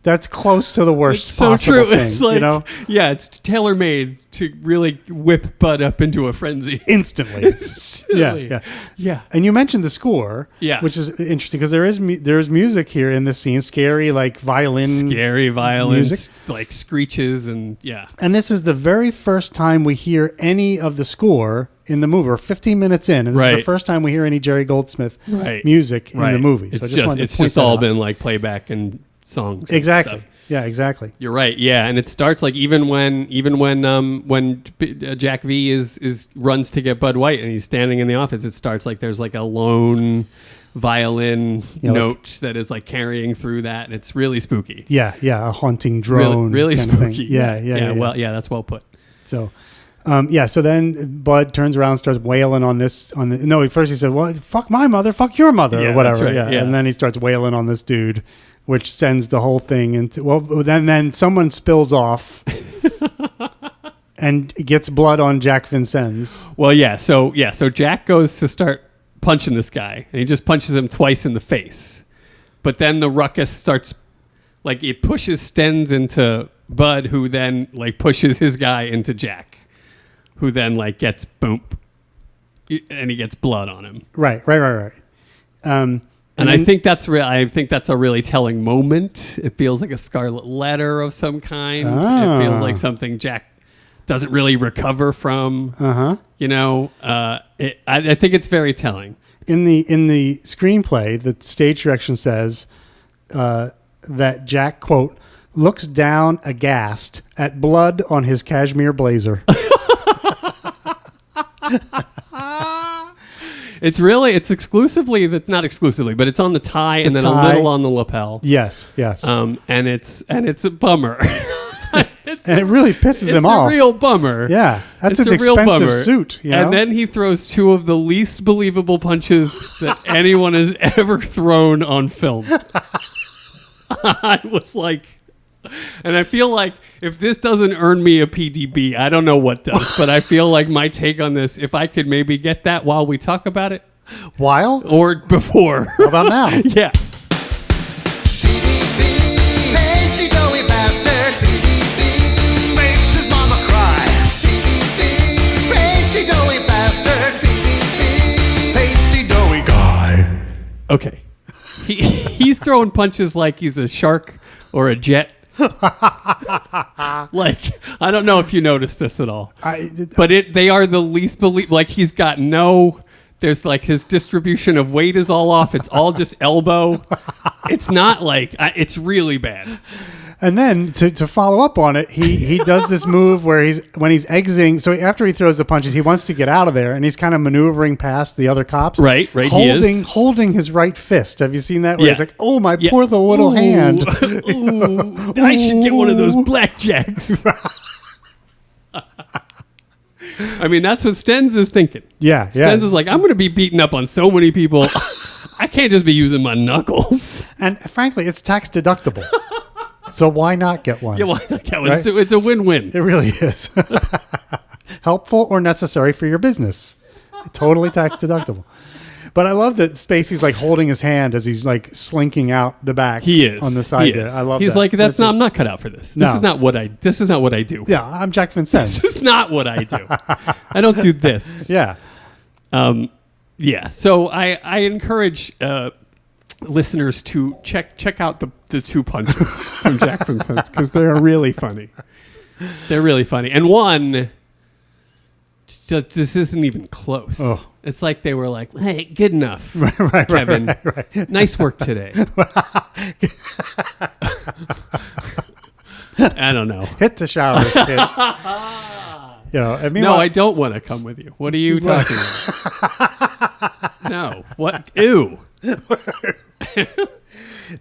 that's close to the worst It's so possible true. thing. It's like, you know, yeah, it's tailor made to really whip Bud up into a frenzy. instantly. Silly. Yeah. And you mentioned the score, Yeah. which is interesting because there's music here in this scene, scary like violin. Scary violence, music. like screeches, and yeah. And this is the very first time we hear any of the score in the movie. We're 15 minutes in, and this is Right. the first time we hear any Jerry Goldsmith Right. music in the movie. So It's I just wanted to it's point just that all out. been like playback and songs. and Exactly. stuff. Yeah, exactly. You're right. Yeah, and it starts like even when Jack V is runs to get Bud White and he's standing in the office, it starts like there's like a lone violin Yeah, like- note that is like carrying through that, and it's really spooky. Yeah, a haunting drone. Really kind of thing. spooky. Yeah. Well, yeah, that's well put. So, so then Bud turns around and starts wailing on this. No, first he said, "Well, fuck my mother, fuck your mother," Yeah, or whatever. that's right, yeah. And then he starts wailing on this dude, which sends the whole thing into. Well, then someone spills off. And gets blood on Jack Vincennes. Well, so Jack goes to start punching this guy, and he just punches him twice in the face. But then the ruckus starts, like it pushes Stens into Bud, who then like pushes his guy into Jack, who then like gets boom, and he gets blood on him. Right. And And then- I think that's a really telling moment. It feels like a scarlet letter of some kind. Ah. It feels like something Jack doesn't really recover from. You know, I think it's very telling. In the screenplay, the stage direction says that Jack, quote, looks down aghast at blood on his cashmere blazer. It's exclusively, that's not exclusively, but it's on the tie and then a tie. little on the lapel. Yes. And it's a bummer. And it really pisses him It's off. a real bummer. Yeah, that's It's an a real expensive bummer. suit. You know? And then he throws two of the least believable punches that anyone has ever thrown on film. I was like, and I feel like if this doesn't earn me a PDB, I don't know what does. But I feel like my take on this, if I could maybe get that while we talk about it While? or before. How about now? Yeah. PDB, pasty doughy bastard. PDB, makes his mama cry. PDB, pasty doughy bastard. PDB, pasty doughy guy. Okay. He's throwing punches like he's a shark or a jet. Like, I don't know if you noticed this at all. But they are the least like he's got there's like his distribution of weight is all off. It's all just elbow. It's not like, it's really bad. And then to follow up on it, he does this move where when he's exiting. So after he throws the punches, he wants to get out of there, and he's kind of maneuvering past the other cops. Right, he is. Holding his right fist. Have you seen that? Where Yeah. he's like, "Oh my Yeah. poor little hand." Ooh, I should get one of those blackjacks. I mean, that's what Stens is thinking. Yeah. Stens is like, I'm going to be beaten up on so many people. I can't just be using my knuckles. And frankly, it's tax deductible. So why not get one? Yeah, why not get one? Right? It's a win-win. It really is. Helpful or necessary for your business. Totally tax deductible. But I love that Spacey's like holding his hand as he's like slinking out the back. He is on the side He there. is. I love. He's that. like, I'm not cut out for this. No. This is not what I do. Yeah, I'm Jack Vincennes. This is not what I do. I don't do this. Yeah. Yeah. So I encourage listeners to check out the two punches from Jack from Sons because they're really funny. They're really funny. And one, this isn't even close. Oh. It's like they were like, hey, good enough, Right, Kevin. right. Nice work today. I don't know. Hit the showers, kid. You know, I mean, No, I don't want to come with you. What are you talking about? No. What? Ew.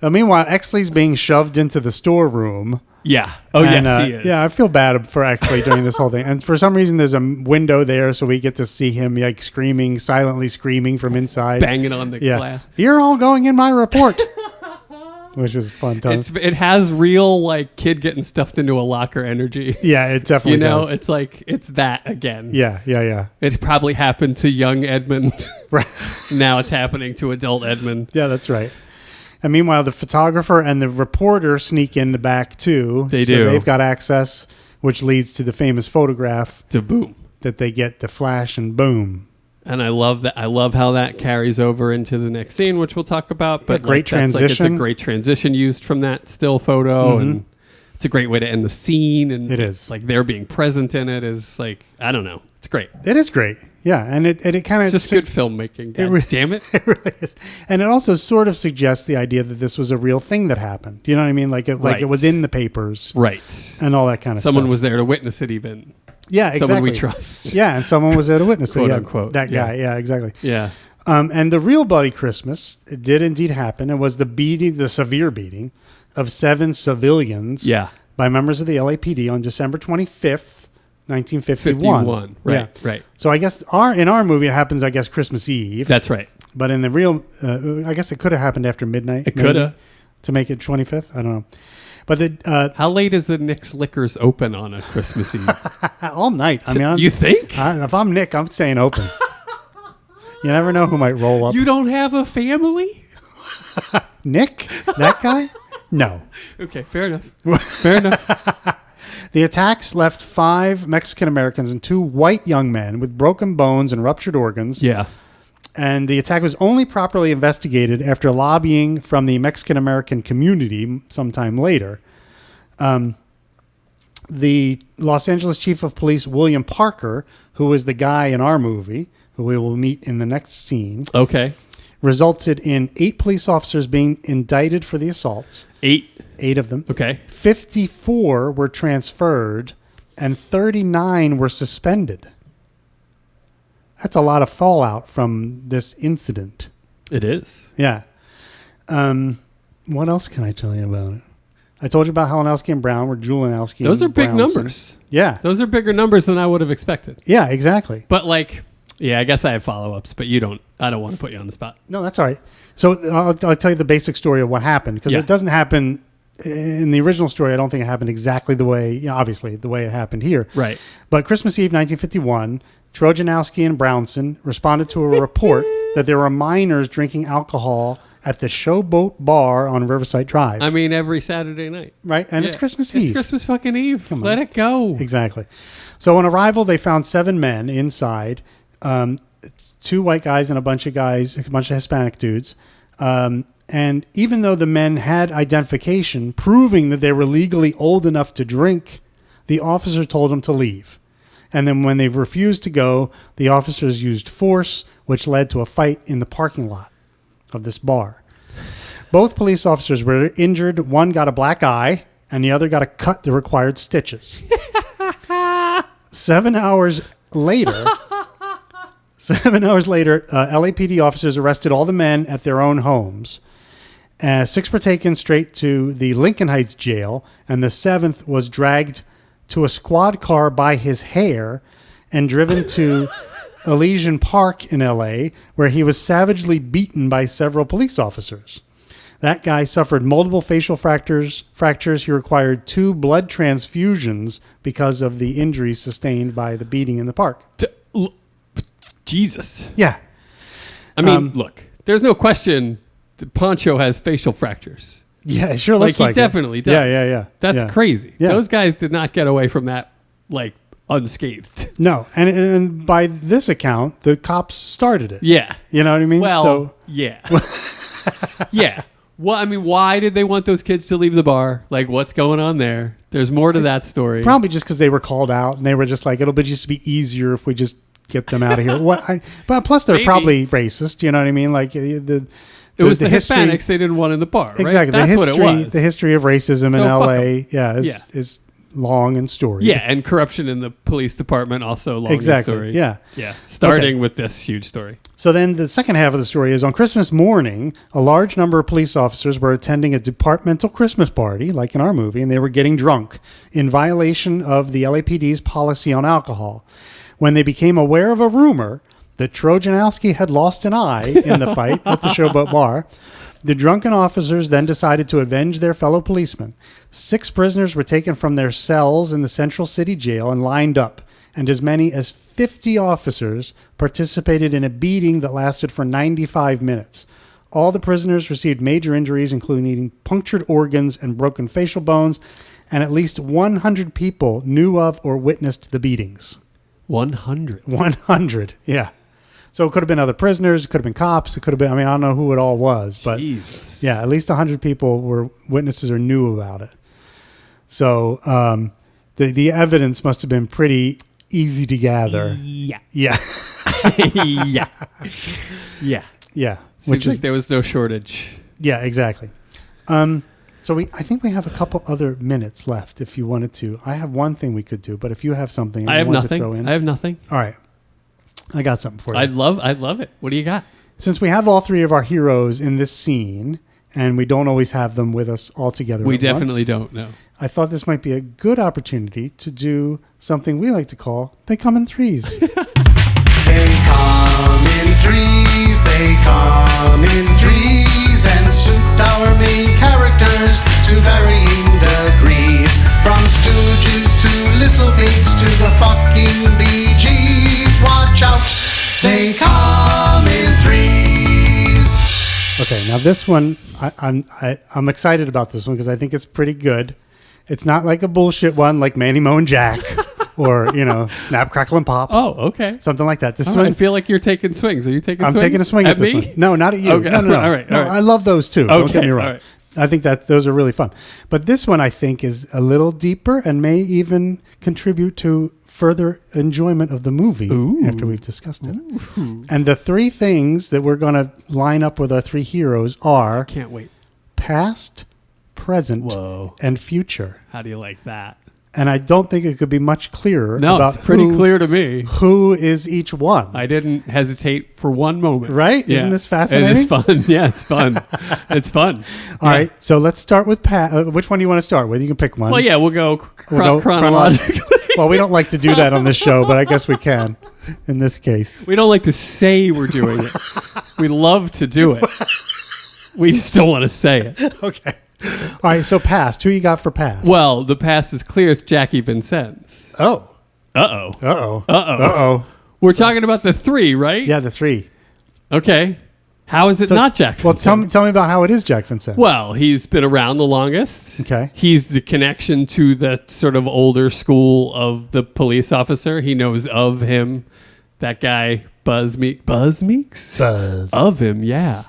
Meanwhile, Exley's being shoved into the storeroom. Yeah. Oh, And, yes, he is. Yeah, I feel bad for Exley during this whole thing. And for some reason, there's a window there, so we get to see him like screaming, silently screaming from inside. Banging on the Yeah. glass. You're all going in my report. Which is fun times. It has real like kid getting stuffed into a locker energy. Yeah, it definitely You know, does. it's like it's that again. Yeah. It probably happened to young Edmund. Right. Now it's happening to adult Edmund. Yeah, that's right. And meanwhile, the photographer and the reporter sneak in the back too. They So do. they've got access, which leads to the famous photograph To boom. that they get the flash and boom. And I love that. I love how that carries over into the next scene, which we'll talk about. But great that's like, it's a transition. great transition used from that still photo, and it's a great way to end the scene. And It is. like their being present in it is like I don't know. It's great. It is great. Yeah, and it kind of It's just good filmmaking. God re- damn it. It really is, and it also sort of suggests the idea that this was a real thing that happened. You know what I mean? Like it Right. was in the papers, Right. and all that kind of Someone stuff. was there to witness it. Even yeah, exactly. someone we trust. Yeah, and someone was there to witness it. Quote, Yeah, unquote. that Yeah. guy. Yeah, exactly. Yeah. And the real Bloody Christmas, it did indeed happen. It was the severe beating of 7 civilians Yeah. by members of the LAPD on December 25th, 1951. 51. Right. Yeah. Right. So I guess in our movie, it happens, I guess, Christmas Eve. That's right. But in the real, I guess it could have happened after midnight. It maybe, could have. To make it 25th. I don't know. But the How late is the Nick's Liquors open on a Christmas Eve? all night. I mean, You think? if I'm Nick, I'm staying open. You never know who might roll up. You don't have a family? Nick? That guy? No. Okay, fair enough. Fair enough. The attacks left 5 Mexican Americans and 2 white young men with broken bones and ruptured organs. Yeah. And the attack was only properly investigated after lobbying from the Mexican American community sometime later. The Los Angeles Chief of Police, William Parker, who was the guy in our movie, who we will meet in the next scene, Okay. resulted in 8 police officers being indicted for the assaults. 8. 8 of them. Okay. 54 were transferred and 39 were suspended. That's a lot of fallout from this incident. It is. Yeah. What else can I tell you about it? I told you about Halinowski and Brown, where Julianowski. Those are and big Brownson. numbers. Yeah. Those are bigger numbers than I would have expected. Yeah, exactly. But like, yeah, I guess I have follow-ups, but you don't. I don't want to put you on the spot. No, that's all right. So I'll tell you the basic story of what happened, because Yeah. it doesn't happen in the original story. I don't think it happened exactly the way, obviously, the way it happened here. Right. But Christmas Eve, 1951, Trojanowski and Brownson responded to a report that there were minors drinking alcohol at the Showboat Bar on Riverside Drive. I mean, every Saturday night. Right? And it's Yeah. Christmas Eve. It's Christmas fucking Eve. Come on. Let it go. Exactly. So on arrival, they found 7 men inside, 2 white guys and a bunch of Hispanic dudes. And even though the men had identification proving that they were legally old enough to drink, the officer told them to leave. And then when they refused to go, the officers used force, which led to a fight in the parking lot of this bar. Both police officers were injured. One got a black eye, and the other got a cut that required stitches. 7 hours later, LAPD officers arrested all the men at their own homes. 6 were taken straight to the Lincoln Heights jail, and the 7th was dragged to a squad car by his hair and driven to Elysian Park in LA, where he was savagely beaten by several police officers. That guy suffered multiple facial fractures. He required 2 blood transfusions because of the injuries sustained by the beating in the park. Jesus. Yeah. I mean, look, there's no question that Poncho has facial fractures. Yeah, it sure looks he like it. definitely does. Yeah. That's Yeah. crazy. Yeah. Those guys did not get away from that, like, unscathed. No, and by this account, the cops started it. Yeah. You know what I mean? Well, So, yeah. Yeah. Well, I mean, why did they want those kids to leave the bar? Like, what's going on there? There's more to that story. Probably just because they were called out and they were just like, it'll be just be easier if we just get them out of here. But plus they're Maybe. probably racist. You know what I mean? Like it was the Hispanics they didn't want in the bar. Right? Exactly. That's what it was. The history of racism So in fuck LA, is long and storied. Yeah, and corruption in the police department also long Exactly. story. Yeah. Yeah. Starting with this huge story. So then the second half of the story is on Christmas morning, a large number of police officers were attending a departmental Christmas party, like in our movie, and they were getting drunk in violation of the LAPD's policy on alcohol. When they became aware of a rumor that Trojanowski had lost an eye in the fight at the Showboat Bar, the drunken officers then decided to avenge their fellow policemen. 6 prisoners were taken from their cells in the Central City Jail and lined up, and as many as 50 officers participated in a beating that lasted for 95 minutes. All the prisoners received major injuries, including punctured organs and broken facial bones, and at least 100 people knew of or witnessed the beatings. 100. 100, yeah. So it could have been other prisoners, it could have been cops, it could have been, I mean, I don't know who it all was, but Jesus. yeah, at least 100 people were witnesses or knew about it. So the evidence must have been pretty easy to gather. Yeah. Yeah. Yeah. Yeah. Yeah. Seems like there was no shortage. Yeah, exactly. So I think we have a couple other minutes left if you wanted to. I have one thing we could do, but if you have something I have wanted nothing. to throw in. I have nothing. All right. I got something for you. I'd love it. What do you got? Since we have all 3 of our heroes in this scene, and we don't always have them with us all together We at definitely once, don't know. I thought this might be a good opportunity to do something we like to call They Come in Threes. They come in threes, they come in threes, and suit our main characters to varying degrees. From stooges to little pigs to the fucking Bee Gees. Watch out, they come in threes. Okay, now this one, I'm excited about this one because I think it's pretty good. It's not like a bullshit one like Manny Moe and Jack or, Snap, Crackle, and Pop. Oh, okay. Something like that. This All one, right, I feel like you're taking swings. Are you taking I'm swings? taking a swing at this me? one. No, not at you. Okay. No. All right. No, I love those too. Don't get me wrong. all right. I think that those are really fun. But this one I think is a little deeper and may even contribute to further enjoyment of the movie after we've discussed it. Ooh. And the 3 things that we're going to line up with our 3 heroes are Can't wait. past, present, and future. How do you like that? And I don't think it could be much clearer No, about it's pretty clear to me. who is each one. I didn't hesitate for one moment. Right? Yeah. Isn't this fascinating? It is fun. Yeah, it's fun. It's fun. All right, so let's start with which one do you want to start with? You can pick one. Well, yeah, we'll go, We'll go chronologically. Well, we don't like to do that on this show, but I guess we can in this case. We don't like to say we're doing it. We love to do it. We just don't want to say it. Okay. All right, so past. Who you got for past? Well, the past is clear. It's Jackie Vincennes. Oh. Uh-oh. Uh-oh. Uh-oh. Uh-oh. We're talking about the 3, right? Yeah, the 3. Okay. How is it not Jack Vincennes? Well, tell me about how it is Jack Vincennes. Well, he's been around the longest. Okay. He's the connection to the sort of older school of the police officer. He knows of him. That guy, Buzz Meeks? Buzz. Of him, yeah.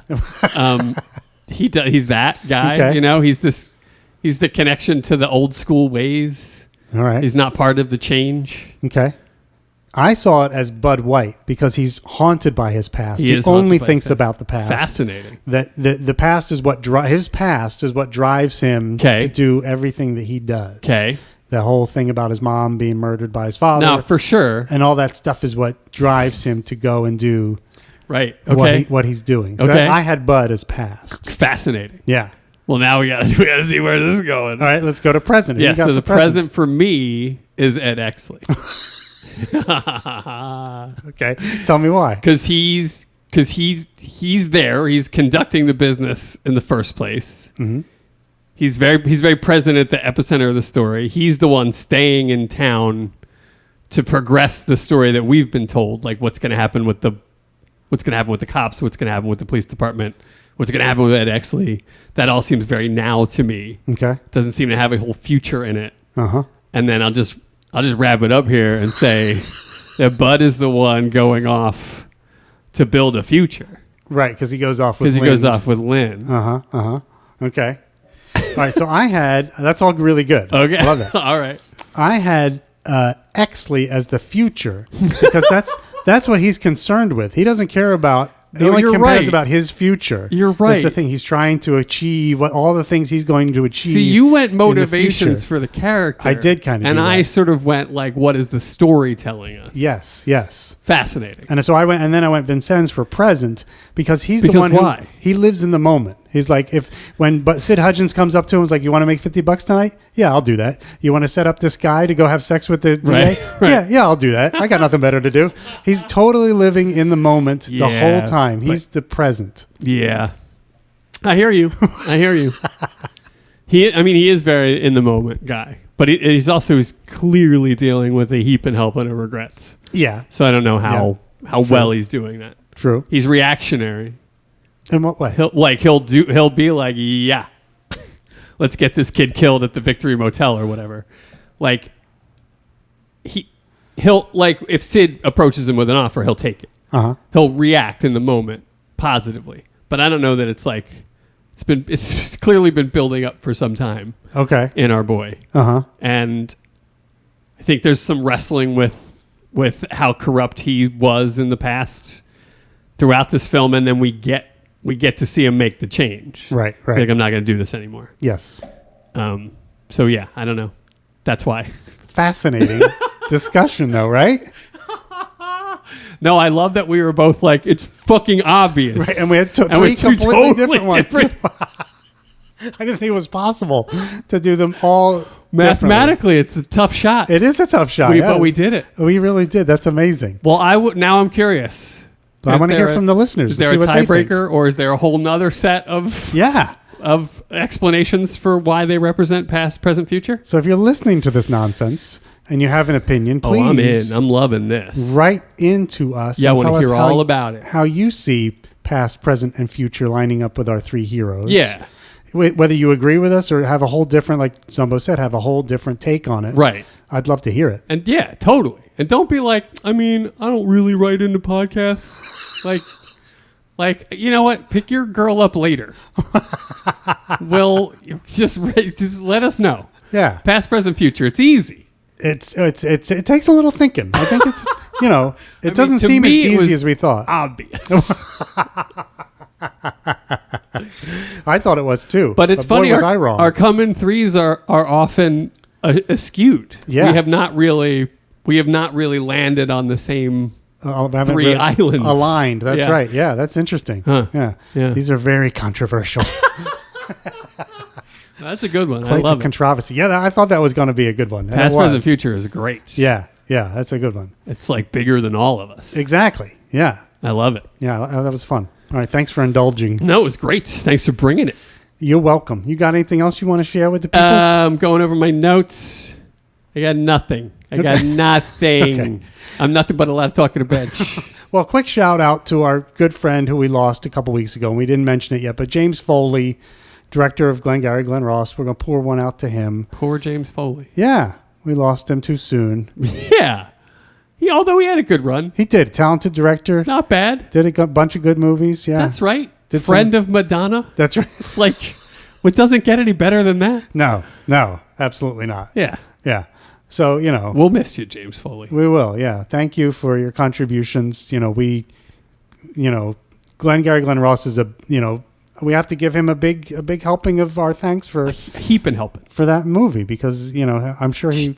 He's that guy, Okay. He's the connection to the old school ways. All right. He's not part of the change. Okay. I saw it as Bud White because he's haunted by his past. He He is haunted only by his thinks past. about the past. Fascinating. That the past is what his past is what drives him to do everything that he does. Okay. The whole thing about his mom being murdered by his father. Now, for sure. And all that stuff is what drives him to go and do Right. Okay. what he's doing. So Okay. I had Bud as past. Fascinating. Yeah. Well, now we gotta see where this is going. All right, let's go to present. Who Yeah. you got So the for present? present for me is Ed Exley. Okay. Tell me why. Because he's there. He's conducting the business in the first place. Mm-hmm. He's very present at the epicenter of the story. He's the one staying in town to progress the story that we've been told. Like what's going to happen with the cops, what's going to happen with the police department, what's going to happen with Ed Exley. That all seems very now to me. Okay. Doesn't seem to have a whole future in it. Uh-huh. And then I'll just wrap it up here and say that Bud is the one going off to build a future. Right, because he goes off with Because he goes off with Lynn. Okay. All right, so I had, that's all really good. Okay. I love that. All right. I had Exley as the future because that's what he's concerned with. He doesn't care about. He No, only you're cares right. about his future. You're That's right. the thing he's trying to achieve. What all the things he's going to achieve. See, you went in the motivations future. for the character. I did kinda and do I that. sort of went like, what is the story telling us? Yes. Fascinating. And so I went, and then I went Vincennes for present because he's the Because one why? who he lives in the moment. He's like, but Sid Hudgens comes up to him, and is like, you want to make $50 tonight? Yeah, I'll do that. You want to set up this guy to go have sex with the DA? Right. Yeah, I'll do that. I got nothing better to do. He's totally living in the moment the Yeah, whole time. He's the present. Yeah. I hear you. I hear you. He is very in the moment guy, but he's also clearly dealing with a heap and helping of regrets. Yeah, So I don't know how well he's doing that. true. He's reactionary. In what way? He'll be like, yeah, let's get this kid killed at the Victory Motel or whatever. Like he'll like if Sid approaches him with an offer, he'll take it. He'll react in the moment positively. But I don't know that it's like it's clearly been building up for some time. Okay. In our boy. And I think there's some wrestling with how corrupt he was in the past throughout this film, and then we get to see him make the change. Right. Like, I'm not going to do this anymore. Yes. So yeah, I don't know. That's why. Fascinating discussion, though, right? No, I love that we were both like, it's fucking obvious. Right, and we had three we're two completely totally different ones. I didn't think it was possible to do them all Mathematically, it's a tough shot. It is a tough shot, But we did it. We really did. That's amazing. Well, now I'm curious. I want to hear from the listeners. Is to there see a what they think. tiebreaker, or is there a whole nother set of explanations for why they represent past, present, future? So if you're listening to this nonsense and you have an opinion, please I'm in. I'm loving this. Write into us. Yeah, I and want tell to us hear all about it. How you see past, present, and future lining up with our three heroes. Yeah. Whether you agree with us or have a whole different, like Zumbo said, have a whole different take on it. Right. I'd love to hear it. And yeah, totally. And don't be like, I don't really write into podcasts. Like, you know what? Pick your girl up later. Well, just let us know. Yeah. Past, present, future. It's easy. It takes a little thinking. I think it's, it doesn't to seem as me, it easy was as we thought. Obvious. I thought it was too. But it's boy, funny. Was I wrong? Our come in threes are often skewed. Yeah. We have not really landed on the same haven't three islands aligned. That's Yeah. right. Yeah, that's interesting. Huh. Yeah. Yeah. These are very controversial. That's a good one. I Quite love the it. controversy. Yeah, I thought that was going to be a good one. and Past, it was. present, future is great. Yeah, that's a good one. It's like bigger than all of us. Exactly. Yeah. I love it. Yeah, that was fun. All right, thanks for indulging. No, it was great. Thanks for bringing it. You're welcome. You got anything else you want to share with the people? I'm going over my notes. I got nothing. Got nothing. Okay. I'm nothing but a lot of talking to bench. Well, quick shout out to our good friend who we lost a couple weeks ago, and we didn't mention it yet, but James Foley, director of Glengarry Glen Ross. We're going to pour one out to him. Poor James Foley. Yeah, we lost him too soon. Yeah. Although he had a good run. He did. Talented director. Not bad. Did a bunch of good movies. Yeah. That's right. Did Friend of Madonna. That's right. Like, what doesn't get any better than that? No, absolutely not. Yeah. Yeah. So, We'll miss you, James Foley. we will. Yeah. Thank you for your contributions. Glengarry Glen Ross is we have to give him a big helping of our thanks for Heap and helping. for that movie because, I'm sure he,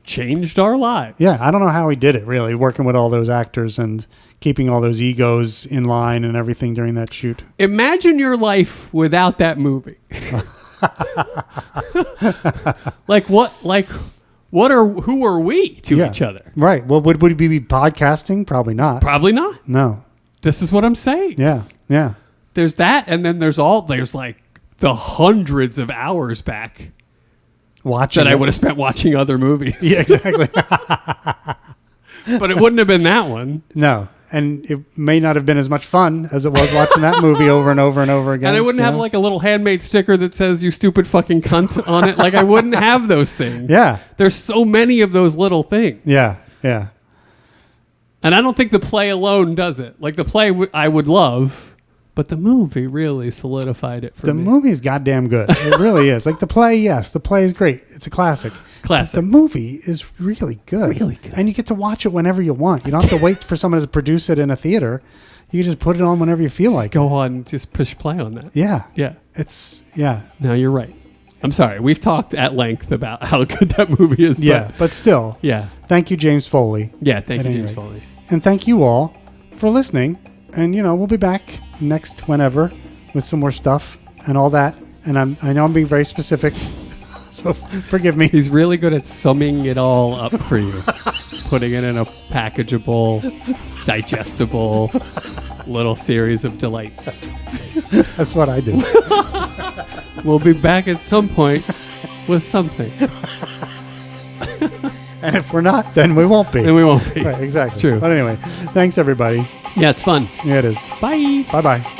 Changed our lives. yeah, I don't know how he did it really, working with all those actors and keeping all those egos in line and everything during that shoot. Imagine your life without that movie. Who are we to each other? Right. Well, would we be podcasting? Probably not. Probably not. No. This is what I'm saying. Yeah. Yeah. There's that, and then there's like the hundreds of hours back Watching that I it. would have spent watching other movies. Yeah, exactly. But it wouldn't have been that one. No. And it may not have been as much fun as it was watching that movie over and over and over again. And I wouldn't have like a little handmade sticker that says "you stupid fucking cunt" on it. Like I wouldn't have those things. Yeah. There's so many of those little things. Yeah. Yeah. And I don't think the play alone does it. Like the play I would love, but the movie really solidified it for The me. movie is goddamn good. It really is. Like the play, yes, the play is great. It's a classic. Classic. But the movie is really good. Really good. And you get to watch it whenever you want. You don't have to wait for someone to produce it in a theater. You can just put it on whenever you feel like. Go on, just push play on that. Yeah. Yeah. Yeah. No, you're right. I'm sorry. We've talked at length about how good that movie is. Yeah. But still, Yeah. thank you, James Foley. Yeah. Thank At you, any James rate. Foley. And thank you all for listening. And, we'll be back next whenever with some more stuff and all that. And I know I'm being very specific, so forgive me. He's really good at summing it all up for you, putting it in a packageable, digestible little series of delights. That's what I do. We'll be back at some point with something. And if we're not, then we won't be. And we won't be. Right, exactly. It's true. But anyway, thanks, everybody. Yeah, it's fun. Yeah, it is. Bye. Bye-bye.